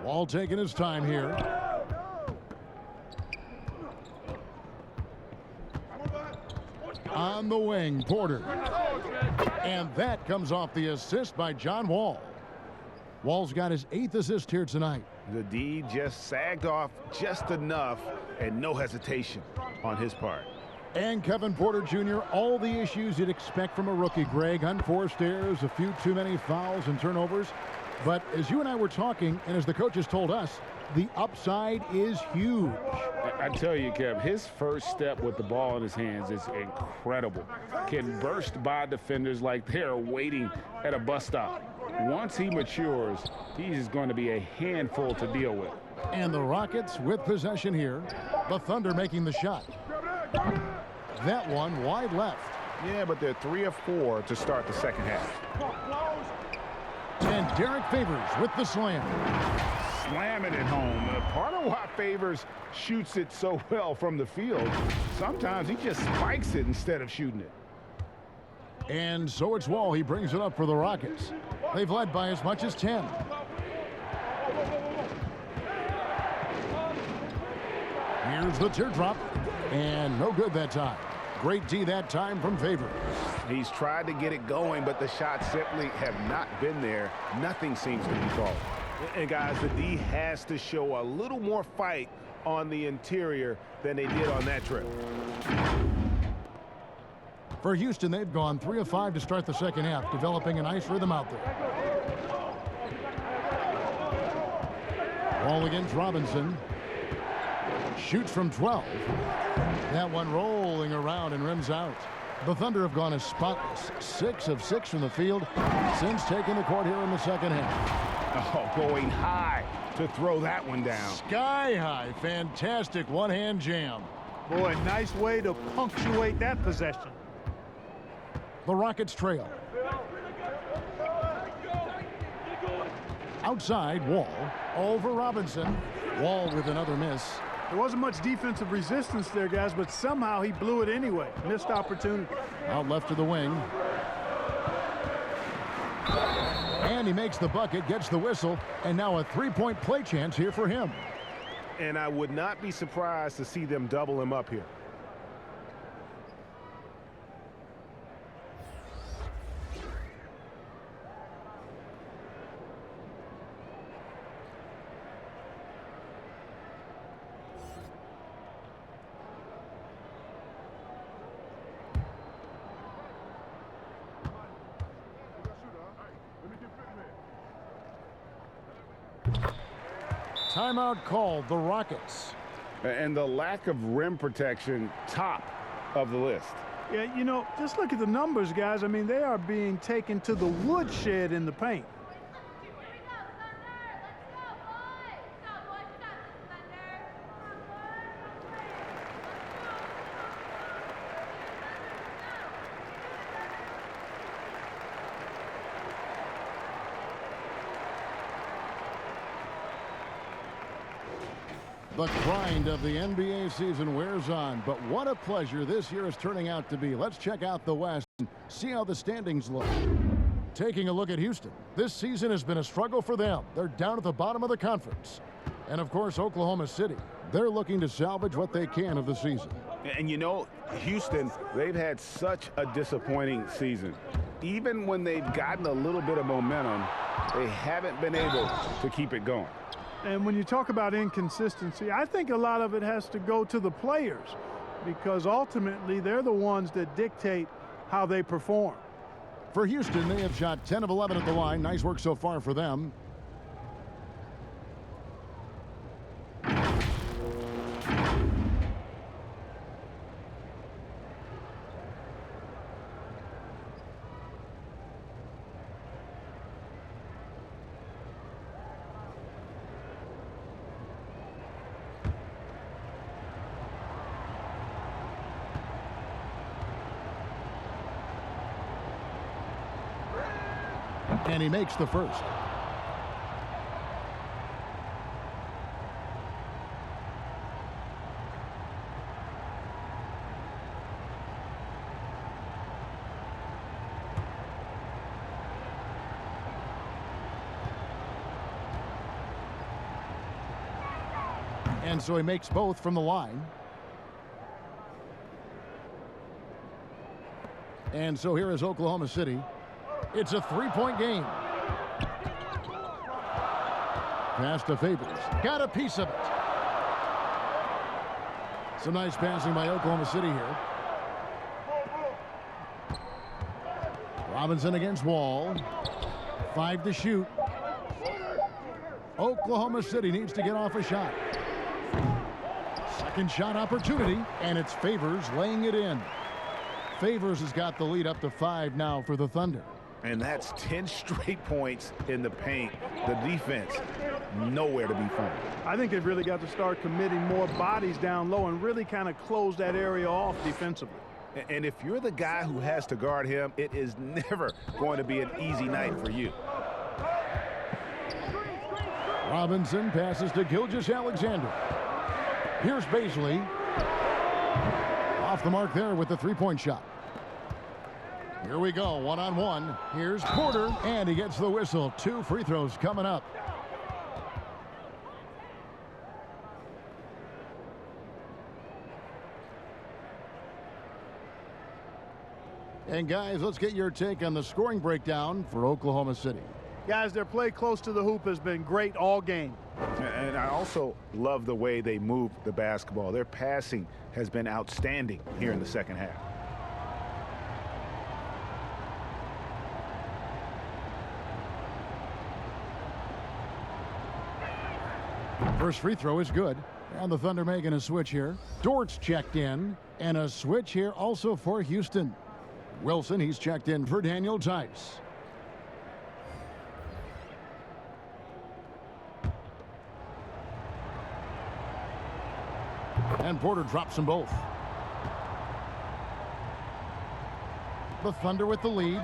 Wall taking his time here. On the wing, Porter. And that comes off the assist by John Wall. Wall's got his 8th assist here tonight. The D just sagged off just enough, and no hesitation on his part. And Kevin Porter Jr., all the issues you'd expect from a rookie, Greg. Unforced errors, a few too many fouls and turnovers. But as you and I were talking, and as the coaches told us, the upside is huge. I tell you, Kev, his first step with the ball in his hands is incredible. Can burst by defenders like they're waiting at a bus stop. Once he matures, he's going to be a handful to deal with. And the Rockets with possession here. The Thunder making the shot. That one wide left. Yeah, but they're 3 of 4 to start the second half. And Derek Favors with the slam. Slamming it home. Part of why Favors shoots it so well from the field, sometimes he just spikes it instead of shooting it. And so it's Wall. He brings it up for the Rockets. They've led by as much as 10. Here's the teardrop. And no good that time. Great D that time from Favors. He's tried to get it going, but the shots simply have not been there. Nothing seems to be falling. And guys, the D has to show a little more fight on the interior than they did on that trip. For Houston, they've gone 3 of 5 to start the second half, developing a nice rhythm out there. Ball against Robinson. Shoots from 12. That one rolling around and rims out. The Thunder have gone as spotless. 6 of 6 from the field since taking the court here in the second half. Oh, going high to throw that one down. Sky high. Fantastic one-hand jam. Boy, nice way to punctuate that possession. The Rockets trail. Outside, Wall. Over Robinson. Wall with another miss. There wasn't much defensive resistance there, guys, but somehow he blew it anyway. Missed opportunity. Out left to the wing. And he makes the bucket, gets the whistle, and now a three-point play chance here for him. And I would not be surprised to see them double him up here. Timeout called, the Rockets. And the lack of rim protection, top of the list. Yeah, you know, just look at the numbers, guys. I mean, they are being taken to the woodshed in the paint. The grind of the NBA season wears on, but what a pleasure this year is turning out to be. Let's check out the West and see how the standings look. Taking a look at Houston, this season has been a struggle for them. They're down at the bottom of the conference. And, of course, Oklahoma City. They're looking to salvage what they can of the season. And, you know, Houston, they've had such a disappointing season. Even when they've gotten a little bit of momentum, they haven't been able to keep it going. And when you talk about inconsistency, I think a lot of it has to go to the players, because ultimately they're the ones that dictate how they perform. For Houston, they have shot 10 of 11 at the line. Nice work so far for them. And he makes the first. And so he makes both from the line. And so here is Oklahoma City. It's a three-point game. Pass to Favors. Got a piece of it. Some nice passing by Oklahoma City here. Robinson against Wall. 5 to shoot. Oklahoma City needs to get off a shot. Second shot opportunity, and it's Favors laying it in. Favors has got the lead up to 5 now for the Thunder. And that's 10 straight points in the paint. The defense, nowhere to be found. I think they've really got to start committing more bodies down low and really kind of close that area off defensively. And if you're the guy who has to guard him, it is never going to be an easy night for you. Robinson passes to Gilgeous-Alexander. Here's Baisley. Off the mark there with the three-point shot. Here we go, one-on-one. Here's Porter, and he gets the whistle. 2 free throws coming up. And guys, let's get your take on the scoring breakdown for Oklahoma City. Guys, their play close to the hoop has been great all game. And I also love the way they move the basketball. Their passing has been outstanding here in the second half. First free throw is good. And the Thunder making a switch here. Dort's checked in. And a switch here also for Houston. Wilson, he's checked in for Daniel Tice. And Porter drops them both. The Thunder with the lead.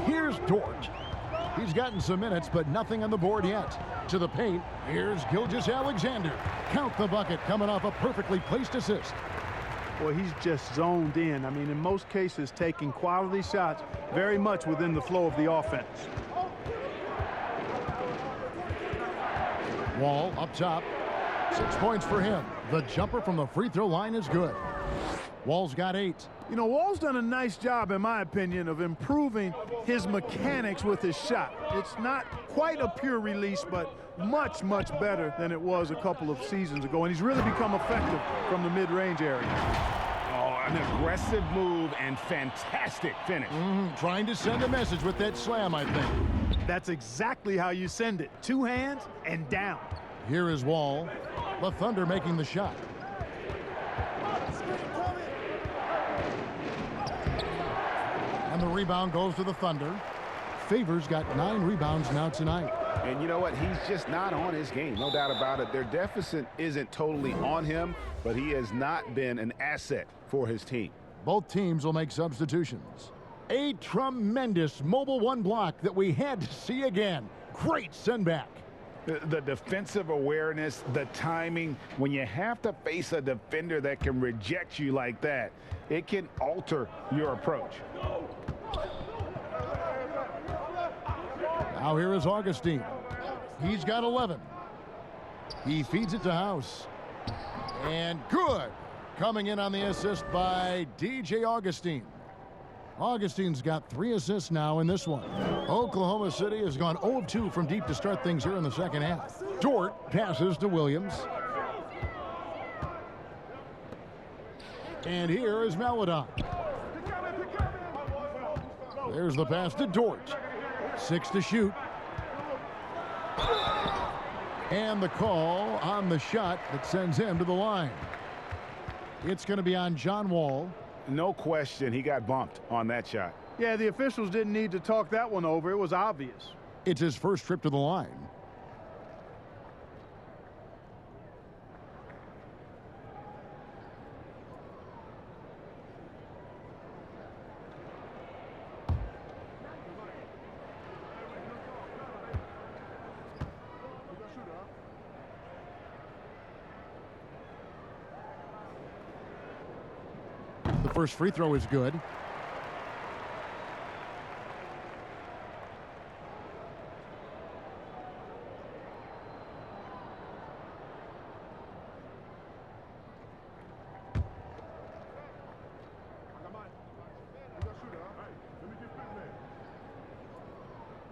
Here's Dort. He's gotten some minutes, but nothing on the board yet. To the paint, here's Gilgeous-Alexander. Count the bucket, coming off a perfectly placed assist. Well, he's just zoned in. I mean, in most cases, taking quality shots very much within the flow of the offense. Wall up top. 6 points for him. The jumper from the free throw line is good. Wall's got 8. You know, Wall's done a nice job, in my opinion, of improving his mechanics with his shot. It's not quite a pure release, but much, much better than it was a couple of seasons ago. And he's really become effective from the mid-range area. Oh, an aggressive move and fantastic finish. Trying to send a message with that slam, I think. That's exactly how you send it. 2 hands and down. Here is Wall. The Thunder making the shot. And the rebound goes to the Thunder. Favors got 9 rebounds now tonight. And you know what? He's just not on his game. No doubt about it. Their deficit isn't totally on him, but he has not been an asset for his team. Both teams will make substitutions. A tremendous mobile 1 block that we had to see again. Great send back. The defensive awareness, the timing, when you have to face a defender that can reject you like that, it can alter your approach. Now Now here is Augustine. He's got 11. He feeds it to House. And good. Coming in on the assist by DJ Augustine. Augustine's got 3 assists now in this one. Oklahoma City has gone 0 of 2 from deep to start things here in the second half. Dort passes to Williams. And here is Maladon. There's the pass to Dort. 6 to shoot. And the call on the shot that sends him to the line. It's going to be on John Wall. No question, he got bumped on that shot. Yeah, the officials didn't need to talk that one over. It was obvious. It's his first trip to the line. The first free throw is good.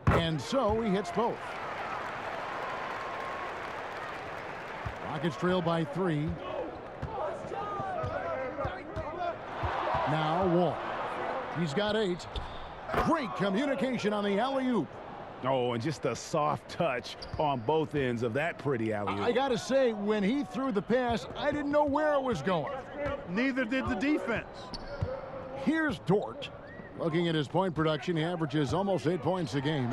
And so he hits both. Rockets trail by 3. Now Wall. He's got 8. Great communication on the alley-oop. Oh, and just a soft touch on both ends of that pretty alley-oop. I got to say, when he threw the pass, I didn't know where it was going. Neither did the defense. Here's Dort. Looking at his point production, he averages almost 8 points a game.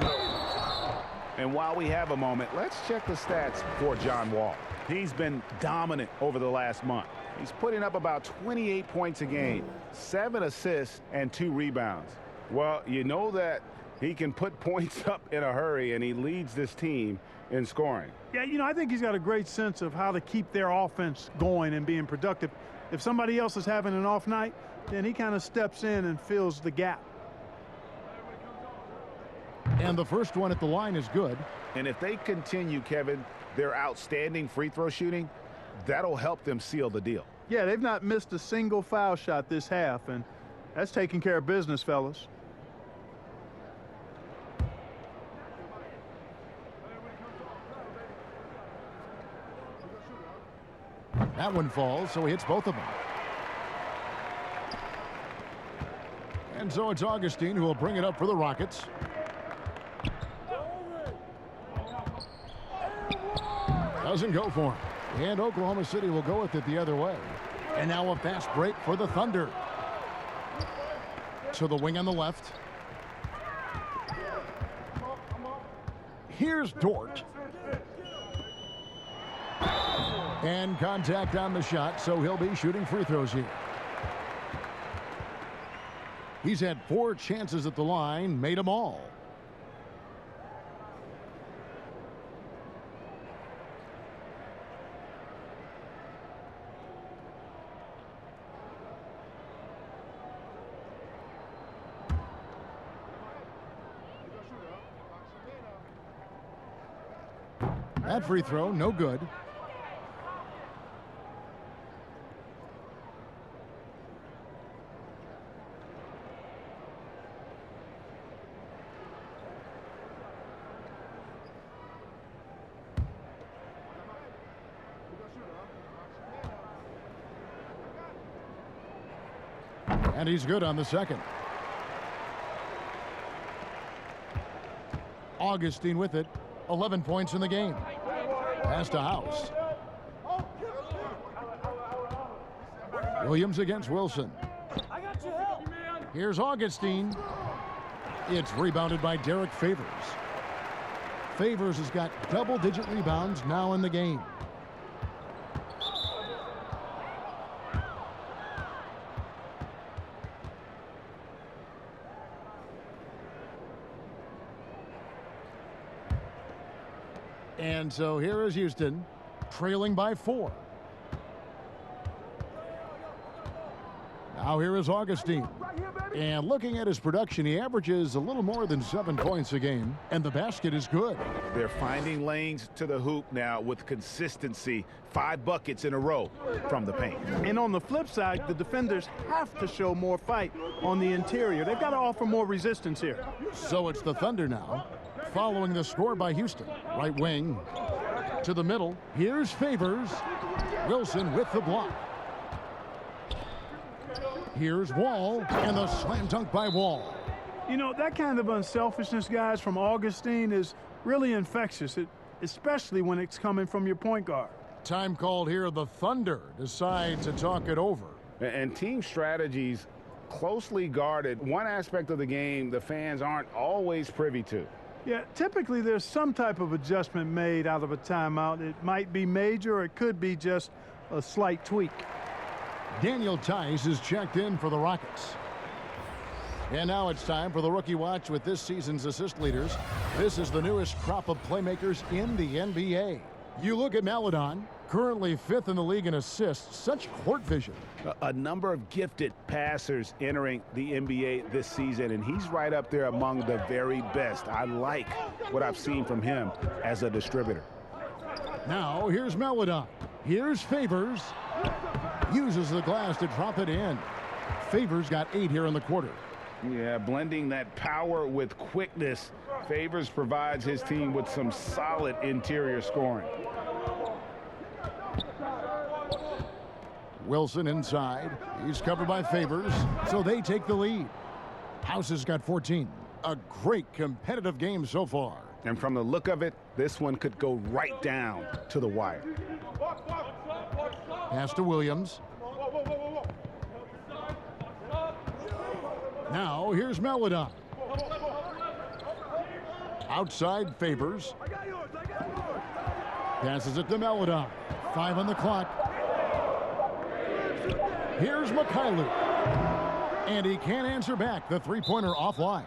And while we have a moment, let's check the stats for John Wall. He's been dominant over the last month. He's putting up about 28 points a game, 7 assists, and 2 rebounds. Well, you know that he can put points up in a hurry, and he leads this team in scoring. Yeah, you know, I think he's got a great sense of how to keep their offense going and being productive. If somebody else is having an off night, then he kind of steps in and fills the gap. And the first one at the line is good. And if they continue, Kevin, their outstanding free throw shooting, that'll help them seal the deal. Yeah, they've not missed a single foul shot this half, and that's taking care of business, fellas. That one falls, so he hits both of them. And so it's Augustine who will bring it up for the Rockets. Doesn't go for him. And Oklahoma City will go with it the other way. And now a fast break for the Thunder. To the wing on the left. Here's Dort. And contact on the shot, so he'll be shooting free throws here. He's had 4 chances at the line, made them all. That free throw, no good. And he's good on the second. Augustine with it. 11 points in the game. Pass to House. Williams against Wilson. Here's Augustine. It's rebounded by Derek Favors. Favors has got double-digit rebounds now in the game. And so here is Houston, trailing by 4. Now here is Augustine. And looking at his production, he averages a little more than 7 points a game, and the basket is good. They're finding lanes to the hoop now with consistency. 5 buckets in a row from the paint. And on the flip side, the defenders have to show more fight on the interior. They've got to offer more resistance here. So it's the Thunder now, following the score by Houston. Right wing to the middle. Here's Favors. Wilson with the block. Here's Wall, and the slam dunk by Wall. You know, that kind of unselfishness, guys, from Augustine is really infectious, especially when it's coming from your point guard. Time called here. The Thunder decide to talk it over. And team strategies closely guarded. One aspect of the game the fans aren't always privy to. Yeah, typically there's some type of adjustment made out of a timeout. It might be major, or it could be just a slight tweak. Daniel Tice is checked in for the Rockets. And now it's time for the Rookie Watch with this season's assist leaders. This is the newest crop of playmakers in the NBA. You look at Maledon, currently 5th in the league in assists. Such court vision. A number of gifted passers entering the NBA this season, and he's right up there among the very best. I like what I've seen from him as a distributor. Now here's Maledon. Here's Favors. Uses the glass to drop it in. Favors got 8 here in the quarter. Yeah, blending that power with quickness. Favors provides his team with some solid interior scoring. Wilson inside. He's covered by Favors, so they take the lead. House has got 14. A great competitive game so far. And from the look of it, this one could go right down to the wire. Pass to Williams. Now here's Maledon. Outside Favors. Passes it to Maledon. 5 on the clock. Here's Mikhailu. And he can't answer back. The three-pointer offline.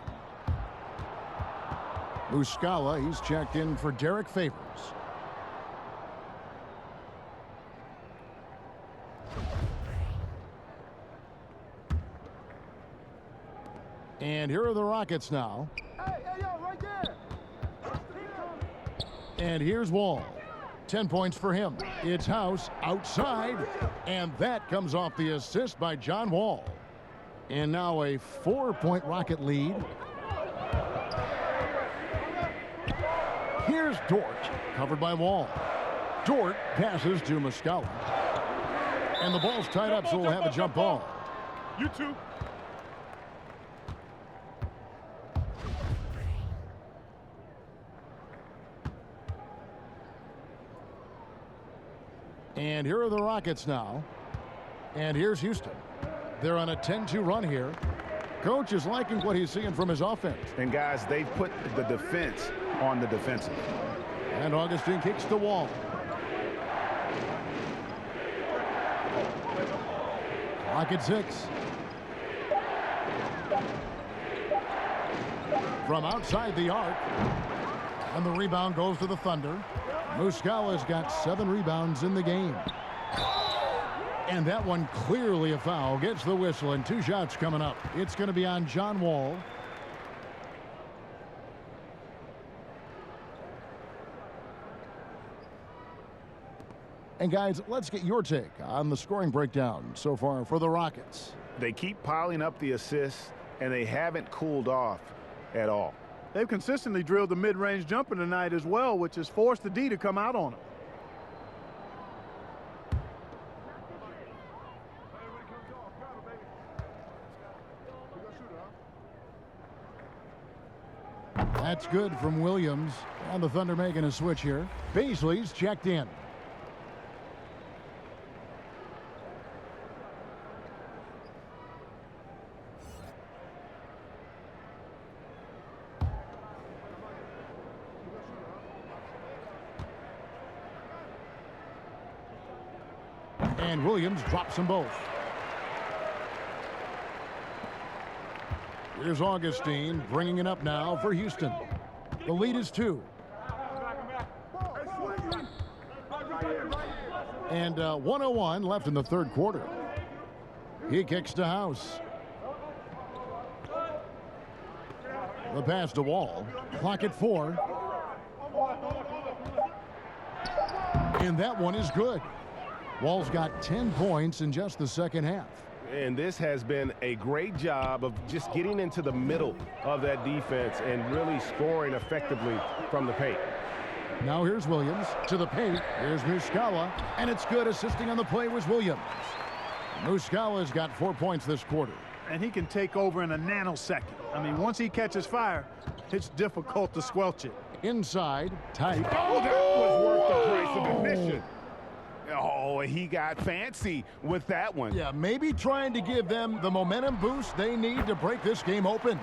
Muscala, he's checked in for Derek Favors. And here are the Rockets now. Right there. And here's Wall. 10 points for him. It's House outside. And that comes off the assist by John Wall. And now a 4-point Rocket lead. Here's Dort, covered by Wall. Dort passes to Muscala. And the ball's tied up, so we'll have a jump ball. You too. And here are the Rockets now. And here's Houston. They're on a 10-2 run here. Coach is liking what he's seeing from his offense. And guys, they've put the defense on the defensive. And Augustine kicks the Wall. Clock at 6. From outside the arc. And the rebound goes to the Thunder. Muscala's got 7 rebounds in the game. And that one clearly a foul. Gets the whistle, and 2 shots coming up. It's going to be on John Wall. And guys, let's get your take on the scoring breakdown so far for the Rockets. They keep piling up the assists, and they haven't cooled off at all. They've consistently drilled the mid-range jumper tonight as well, which has forced the D to come out on them. That's good from Williams. And the Thunder making a switch here. Beasley's checked in. And Williams drops them both. Here's Augustine bringing it up now for Houston. The lead is 2. And 1:01 left in the third quarter. He kicks to House. The pass to Wall. Clock at 4. And that one is good. Wall's got 10 points in just the second half. And this has been a great job of just getting into the middle of that defense and really scoring effectively from the paint. Now here's Williams to the paint. Here's Muscala, and it's good. Assisting on the play was Williams. Muscala's got 4 points this quarter. And he can take over in a nanosecond. I mean, once he catches fire, it's difficult to squelch it. Inside, tight. Oh, that was worth the price of admission. Oh, he got fancy with that one. Yeah, maybe trying to give them the momentum boost they need to break this game open.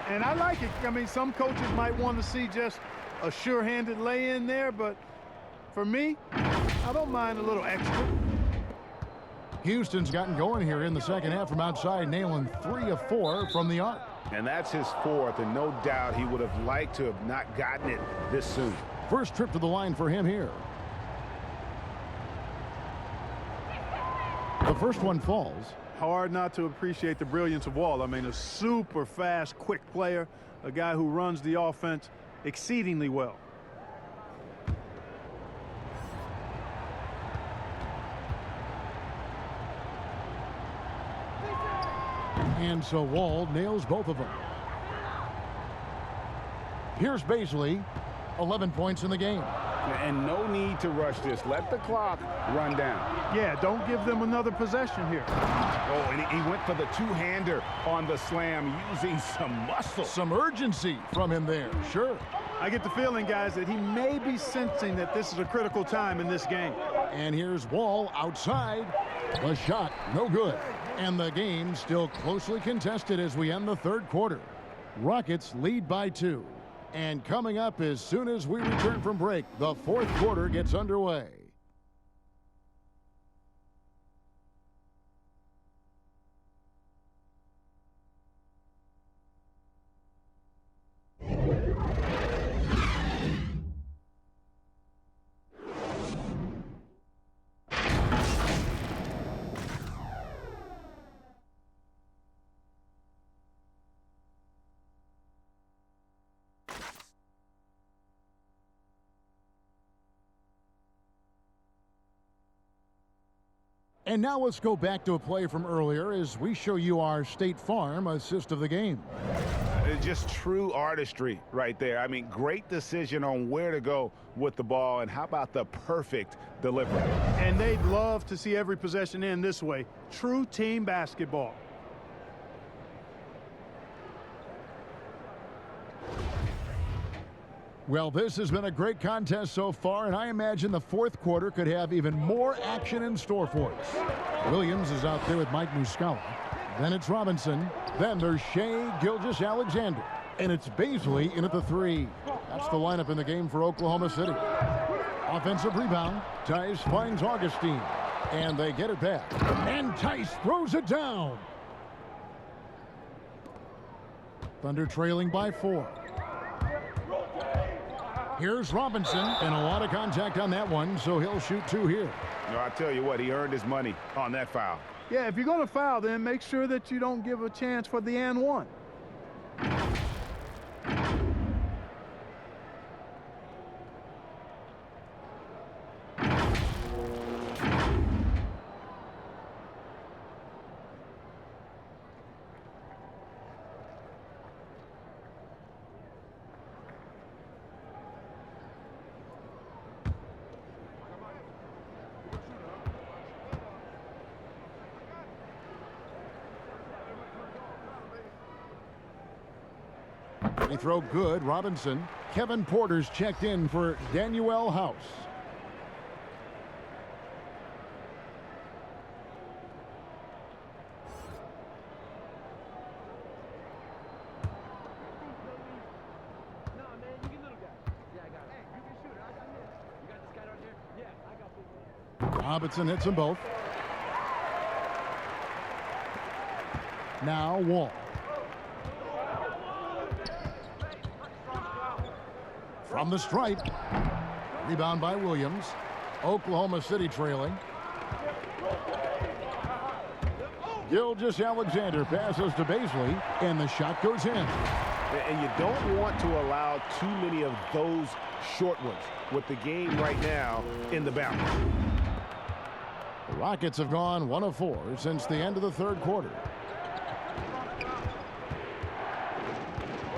And I like it. I mean, some coaches might want to see just a sure-handed lay-in there, but for me, I don't mind a little extra. Houston's gotten going here in the second half from outside, nailing 3 of 4 from the arc. And that's his 4th, and no doubt he would have liked to have not gotten it this soon. First trip to the line for him here. The first one falls. Hard not to appreciate the brilliance of Wall. I mean, a super fast, quick player, a guy who runs the offense exceedingly well. And so Wall nails both of them. Here's Baisley, 11 points in the game. And no need to rush this. Let the clock run down. Yeah, don't give them another possession here. Oh, and he went for the two-hander on the slam, using some muscle. Some urgency from him there, sure. I get the feeling, guys, that he may be sensing that this is a critical time in this game. And here's Wall outside. The shot, no good. And the game still closely contested as we end the third quarter. Rockets lead by 2. And coming up as soon as we return from break, the fourth quarter gets underway. And now let's go back to a play from earlier as we show you our State Farm assist of the game. Just true artistry right there. I mean, great decision on where to go with the ball, and how about the perfect delivery? And they'd love to see every possession end this way. True team basketball. Well, this has been a great contest so far, and I imagine the fourth quarter could have even more action in store for us. Williams is out there with Mike Muscala. Then it's Robinson. Then there's Shea Gilgeous-Alexander. And it's Baisley in at the 3. That's the lineup in the game for Oklahoma City. Offensive rebound. Tice finds Augustine. And they get it back. And Tice throws it down. Thunder trailing by 4. Here's Robinson, and a lot of contact on that one, so he'll shoot 2 here. No, I tell you what, he earned his money on that foul. Yeah, if you're going to foul, then make sure that you don't give a chance for the and one. Free throw good. Robinson. Kevin Porter's checked in for Danuel House. Robinson hits them both. Now Wall. From the stripe. Rebound by Williams. Oklahoma City trailing. Gilgeous-Alexander passes to Baisley, and the shot goes in. And you don't want to allow too many of those short ones with the game right now in the balance. The Rockets have gone 1 of 4 since the end of the third quarter.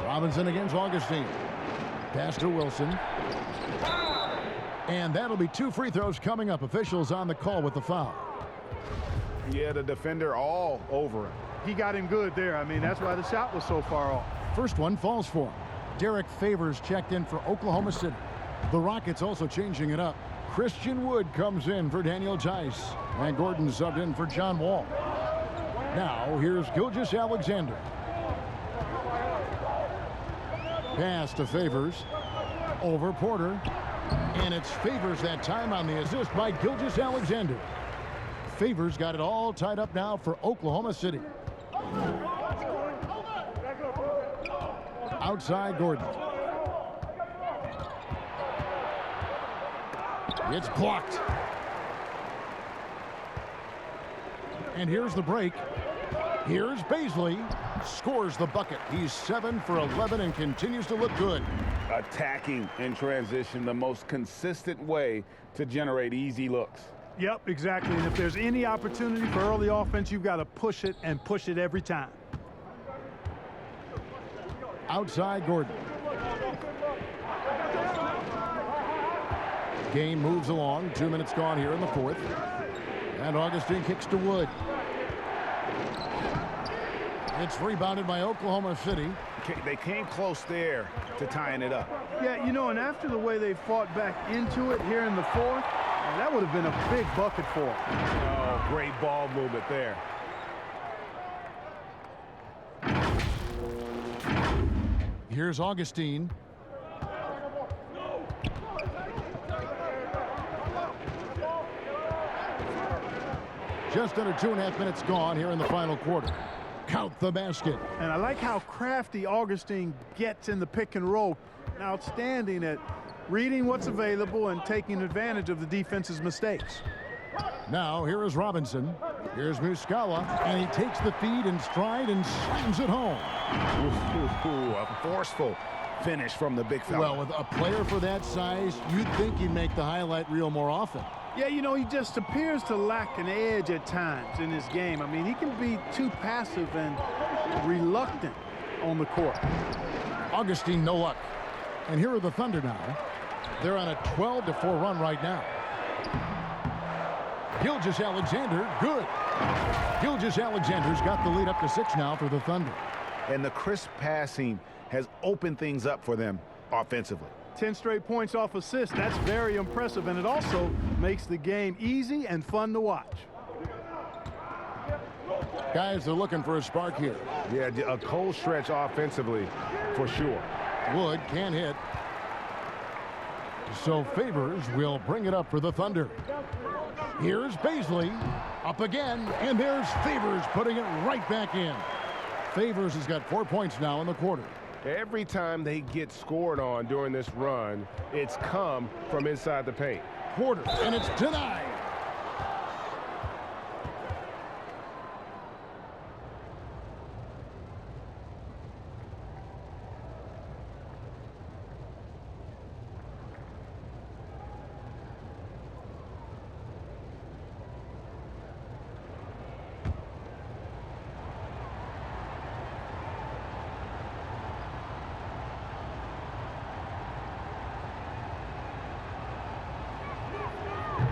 Robinson against Augustine. Pass to Wilson. And that'll be 2 free throws coming up. Officials on the call with the foul. Yeah, the defender all over him. He got him good there. I mean, that's why the shot was so far off. First one falls for him. Derek Favors checked in for Oklahoma City. The Rockets also changing it up. Christian Wood comes in for Daniel Tice. And Gordon subbed in for John Wall. Now, here's Gilgeous-Alexander. Pass to Favors. Over Porter. And it's Favors that time on the assist by Gilgeous-Alexander. Favors got it all tied up now for Oklahoma City. Outside Gordon. It's blocked. And here's the break. Here's Baisley. Scores the bucket. He's 7 for 11 and continues to look good. Attacking in transition, the most consistent way to generate easy looks. Yep, exactly. And if there's any opportunity for early offense, you've got to push it and push it every time. Outside Gordon. Game moves along. 2 minutes gone here in the fourth. And Augustine kicks to Wood. It's rebounded by Oklahoma City. They came close there to tying it up. Yeah, you know, and after the way they fought back into it here in the fourth, that would have been a big bucket for them. Oh, great ball movement there. Here's Augustine. Just under 2.5 minutes gone here in the final quarter. Count the basket. And I like how crafty Augustine gets in the pick and roll. Outstanding at reading what's available and taking advantage of the defense's mistakes. Now here is Robinson. Here's Muscala, and he takes the feed in stride and slams it home. Ooh, a forceful finish from the big fella. Well, with a player for that size, you'd think he'd make the highlight reel more often. Yeah, you know, he just appears to lack an edge at times in his game. I mean, he can be too passive and reluctant on the court. Augustine, no luck. And here are the Thunder now. They're on a 12-4 run right now. Gilgeous-Alexander, good. Gilgeous-Alexander's got the lead up to 6 now for the Thunder. And the crisp passing has opened things up for them offensively. 10 straight points off assists. That's very impressive, and it also makes the game easy and fun to watch. Guys, they're looking for a spark here. Yeah, a cold stretch offensively for sure. Wood can't hit. So Favors will bring it up for the Thunder. Here's Baisley. Up again, and there's Favors putting it right back in. Favors has got 4 points now in the quarter. Every time they get scored on during this run, it's come from inside the paint. Porter, and it's denied.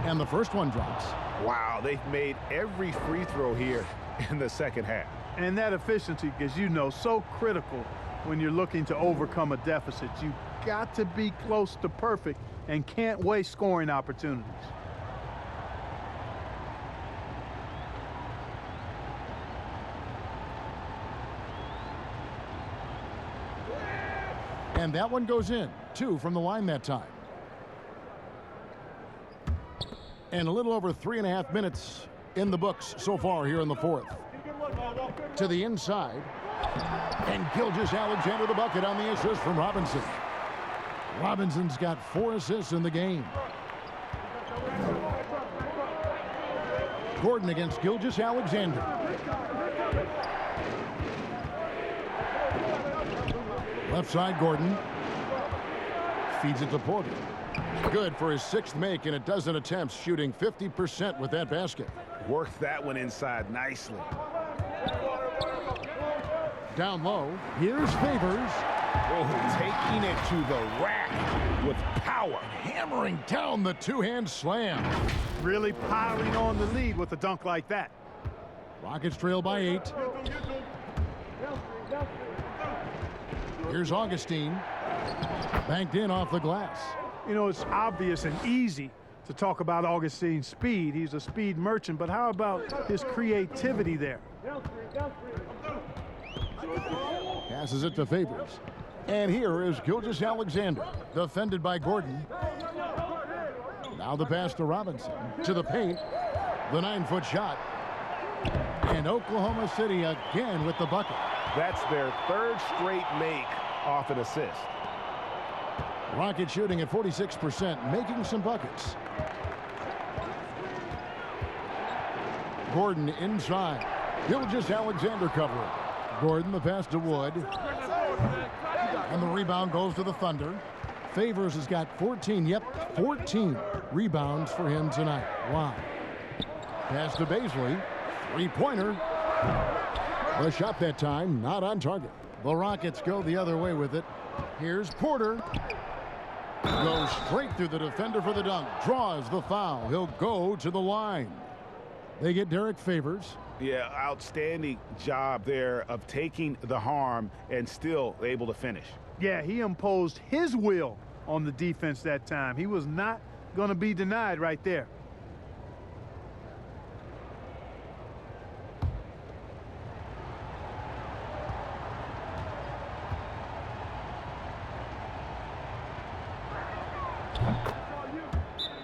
And the first one drops. Wow, they've made every free throw here in the second half. And that efficiency, as you know, so critical when you're looking to overcome a deficit. You've got to be close to perfect and can't waste scoring opportunities. And that one goes in. 2 from the line that time. And a little over 3.5 minutes in the books so far here in the fourth. To the inside. And Gilgeous-Alexander the bucket on the assist from Robinson. Robinson's got 4 assists in the game. Gordon against Gilgeous-Alexander. Left side, Gordon. Feeds it to Porter. Good for his 6th make in a dozen attempts, shooting 50% with that basket. Worked that one inside nicely. Down low, here's Favors. Oh, taking it to the rack with power. Hammering down the two-hand slam. Really piling on the lead with a dunk like that. Rockets trail by 8. Here's Augustine. Banked in off the glass. You know, it's obvious and easy to talk about Augustine's speed. He's a speed merchant, but how about his creativity there? Passes it to Favors. And here is Gilgeous-Alexander, defended by Gordon. Now the pass to Robinson. To the paint. The 9-foot shot. And Oklahoma City again with the bucket. That's their 3rd straight make off an assist. Rockets shooting at 46%, making some buckets. Gordon inside. Gilgeous-Alexander covering. Gordon the pass to Wood. And the rebound goes to the Thunder. Favors has got 14 rebounds for him tonight. Wow. Pass to Baisley. 3-pointer. The shot that time, not on target. The Rockets go the other way with it. Here's Porter. Goes straight through the defender for the dunk. Draws the foul. He'll go to the line. They get Derek Favors. Yeah, outstanding job there of taking the harm and still able to finish. Yeah, he imposed his will on the defense that time. He was not going to be denied right there.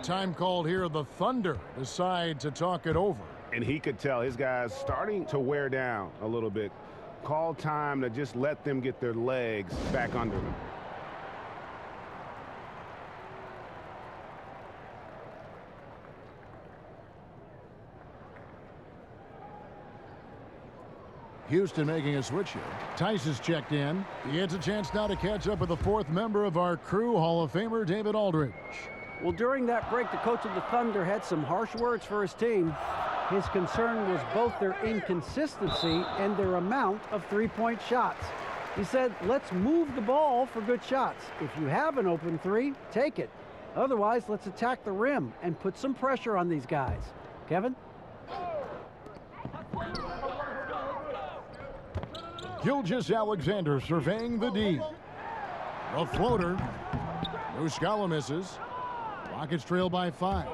Time called here. The Thunder decide to talk it over. And he could tell his guys starting to wear down a little bit. Call time to just let them get their legs back under them. Houston making a switch here. Tice is checked in. He gets a chance now to catch up with the 4th member of our crew, Hall of Famer David Aldridge. Well, during that break, the coach of the Thunder had some harsh words for his team. His concern was both their inconsistency and their amount of three-point shots. He said, let's move the ball for good shots. If you have an open three, take it. Otherwise, let's attack the rim and put some pressure on these guys. Kevin? Gilgeous-Alexander surveying the D. The floater. Muscala misses. Rockets trail by 5.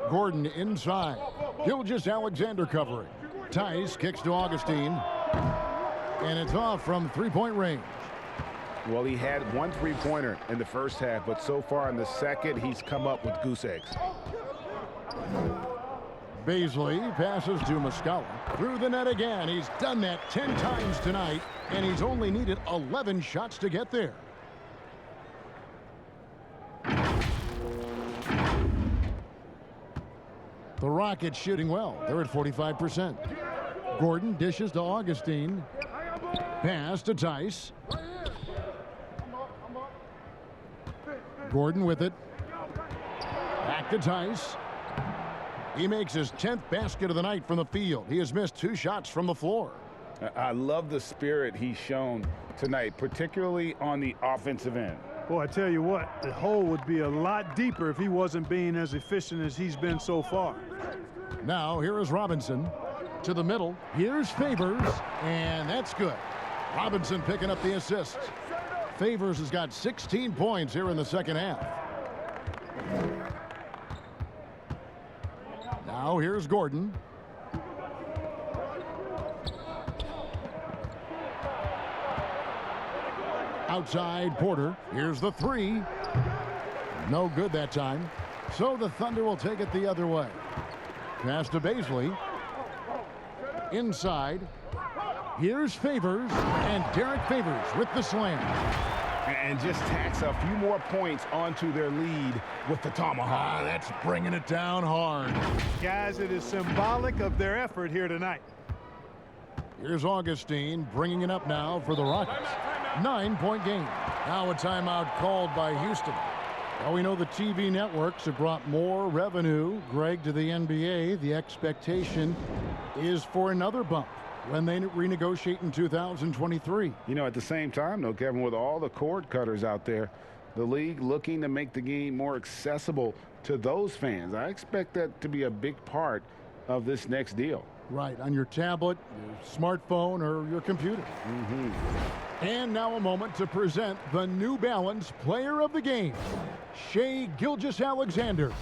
Gordon inside. Gilgeous-Alexander covering. Tice kicks to Augustine. And it's off from 3-point range. Well, he had 1 3-pointer in the first half, but so far in the second, he's come up with goose eggs. Baisley passes to Muscala. Through the net again. He's done that 10 times tonight, and he's only needed 11 shots to get there. The Rockets shooting well. They're at 45%. Gordon dishes to Augustine. Pass to Tice. Gordon with it. Back to Tice. He makes his 10th basket of the night from the field. He has missed 2 shots from the floor. I love the spirit he's shown tonight, particularly on the offensive end. Boy, I tell you what, the hole would be a lot deeper if he wasn't being as efficient as he's been so far. Now, here is Robinson to the middle. Here's Favors, and that's good. Robinson picking up the assist. Favors has got 16 points here in the second half. Now, here's Gordon. Outside Porter. Here's the 3. No good that time. So the Thunder will take it the other way. Pass to Baisley. Inside. Here's Favors. And Derek Favors with the slam. And just tacks a few more points onto their lead with the tomahawk. That's bringing it down hard. Guys, it is symbolic of their effort here tonight. Here's Augustine bringing it up now for the Rockets. 9-point game. Now a timeout called by Houston. Well, we know the TV networks have brought more revenue, Greg, to the NBA. The expectation is for another bump when they renegotiate in 2023. You know, at the same time, though, Kevin, with all the cord cutters out there, the league looking to make the game more accessible to those fans. I expect that to be a big part of this next deal. Right, on your tablet, your smartphone, or your computer. And now a moment to present the New Balance Player of the Game, Shai Gilgeous-Alexander.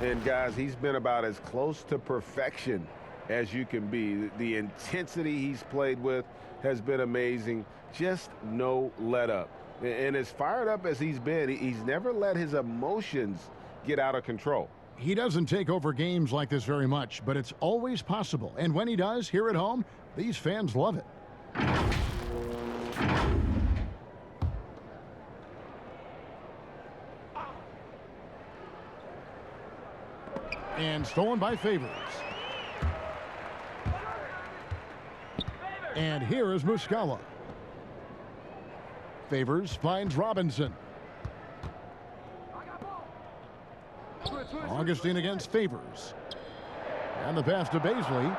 And guys, he's been about as close to perfection as you can be. The intensity he's played with has been amazing. Just no let up. And as fired up as he's been, he's never let his emotions get out of control. He doesn't take over games like this very much, but it's always possible. And when he does, here at home, these fans love it. And stolen by Favors. And here is Muscala. Favors finds Robinson. Augustine against Favors. And the pass to Baisley.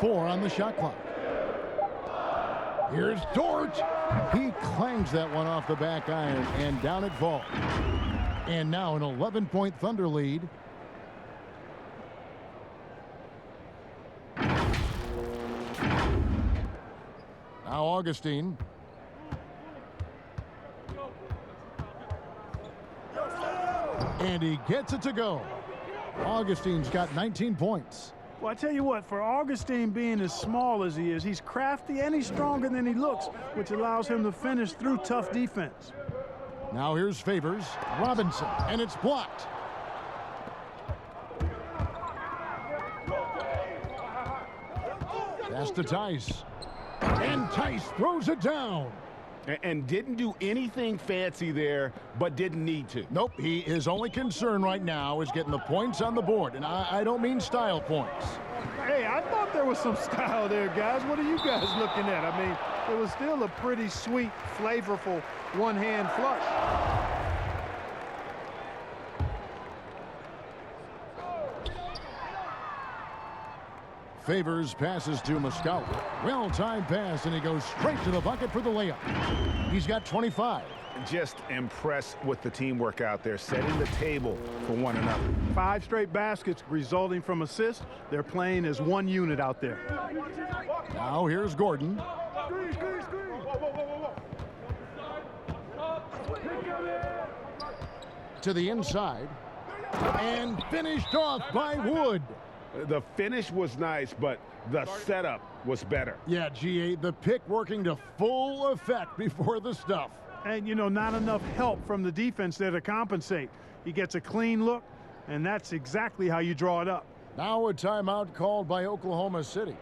4 on the shot clock. Here's Dort. He clangs that one off the back iron, and down it falls. And now an 11-point Thunder lead. Now Augustine. And he gets it to go. Augustine's got 19 points. Well, I tell you what, for Augustine being as small as he is, he's crafty and he's stronger than he looks, which allows him to finish through tough defense. Now here's Favors. Robinson, and it's blocked. Pass to Tice. And Tice throws it down. And didn't do anything fancy there, but didn't need to. Nope, his only concern right now is getting the points on the board. And I don't mean style points. Hey, I thought there was some style there, guys. What are you guys looking at? I mean, it was still a pretty sweet, flavorful one-hand flush. Favors passes to Muscala. Well-timed pass, and he goes straight to the bucket for the layup. He's got 25. Just impressed with the teamwork out there, setting the table for one another. 5 straight baskets resulting from assists. They're playing as one unit out there. Now here's Gordon. To the inside. And finished off by Wood. The finish was nice, but the setup was better. Yeah, GA, the pick working to full effect before the stuff. And, you know, not enough help from the defense there to compensate. He gets a clean look, and that's exactly how you draw it up. Now a timeout called by Oklahoma City.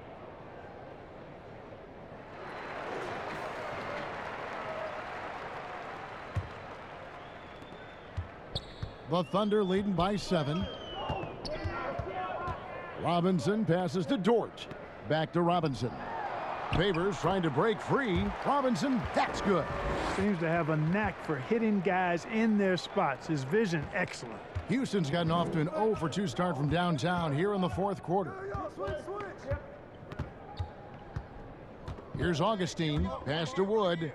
The Thunder leading by 7. Robinson passes to Dort. Back to Robinson. Favors trying to break free. Robinson, that's good. Seems to have a knack for hitting guys in their spots. His vision, excellent. Houston's gotten off to an 0 for 2 start from downtown here in the 4th quarter. Here's Augustine. Pass to Wood.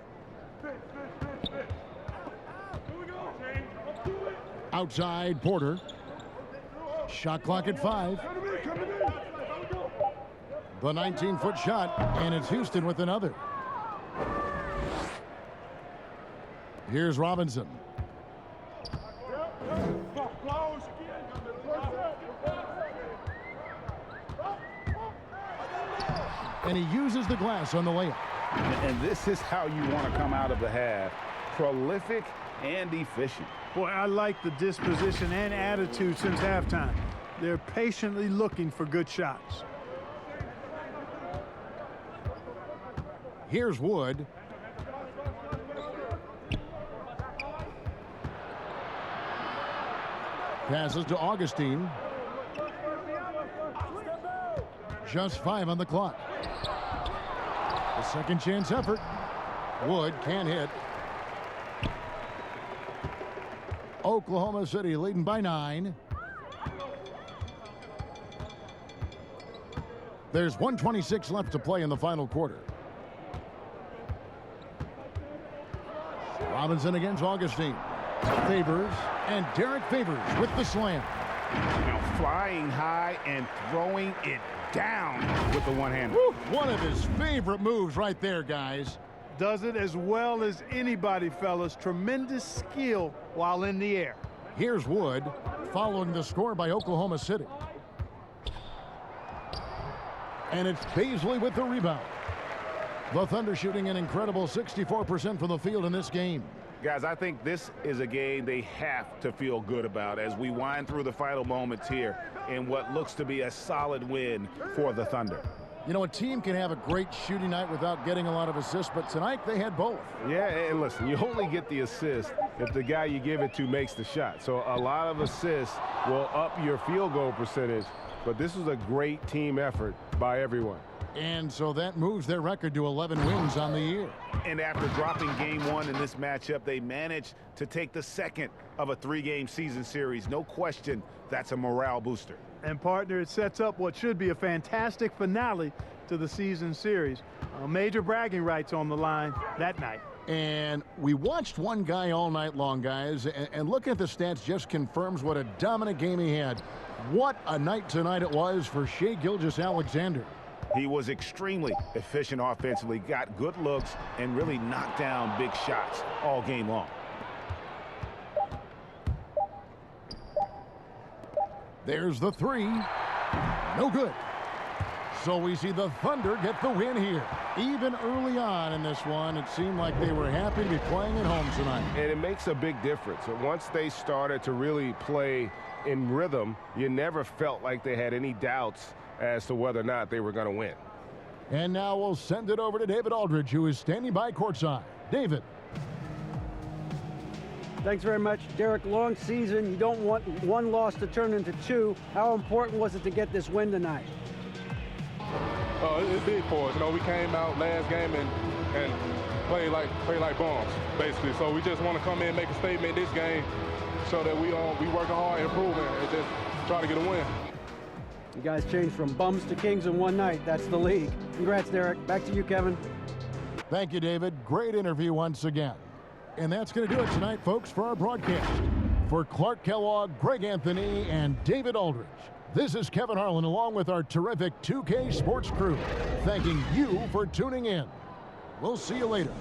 Outside, Porter. Shot clock at 5. The 19-foot shot, and it's Houston with another. Here's Robinson. And he uses the glass on the layup. And this is how you want to come out of the half. Prolific and efficient. Boy, I like the disposition and attitude since halftime. They're patiently looking for good shots. Here's Wood. Passes to Augustine. Just 5 on the clock. A second chance effort. Wood can't hit. Oklahoma City leading by 9. There's 1:26 left to play in the final quarter. Robinson against Augustine. Favors, and Derek Favors with the slam. Now flying high and throwing it down with the one-hander. One of his favorite moves right there, guys. Does it as well as anybody, fellas. Tremendous skill while in the air. Here's Wood following the score by Oklahoma City. And it's Baisley with the rebound. The Thunder shooting an incredible 64% from the field in this game. Guys, I think this is a game they have to feel good about as we wind through the final moments here in what looks to be a solid win for the Thunder. You know, a team can have a great shooting night without getting a lot of assists, but tonight they had both. Yeah, and listen, you only get the assist if the guy you give it to makes the shot. So a lot of assists will up your field goal percentage, but this was a great team effort by everyone. And so that moves their record to 11 wins on the year. And after dropping game 1 in this matchup, they managed to take the second of a 3-game season series. No question, that's a morale booster. And partner, it sets up what should be a fantastic finale to the season series. Major bragging rights on the line that night. And we watched one guy all night long, guys, and looking at the stats just confirms what a dominant game he had. What a night tonight it was for Shai Gilgeous-Alexander. He was extremely efficient offensively, got good looks, and really knocked down big shots all game long. There's the 3. No good. So we see the Thunder get the win here. Even early on in this one, it seemed like they were happy to be playing at home tonight. And it makes a big difference. Once they started to really play in rhythm, you never felt like they had any doubts as to whether or not they were going to win. And now we'll send it over to David Aldridge, who is standing by courtside. David. Thanks very much, Derek. Long season. You don't want one loss to turn into 2. How important was it to get this win tonight? It's big for us. You know, we came out last game and play like bombs, basically. So we just want to come in and make a statement this game so that we working hard, improving, and just try to get a win. You guys changed from bums to kings in one night. That's the league. Congrats, Derek. Back to you, Kevin. Thank you, David. Great interview once again. And that's going to do it tonight, folks, for our broadcast. For Clark Kellogg, Greg Anthony, and David Aldridge, this is Kevin Harlan along with our terrific 2K Sports crew, thanking you for tuning in. We'll see you later.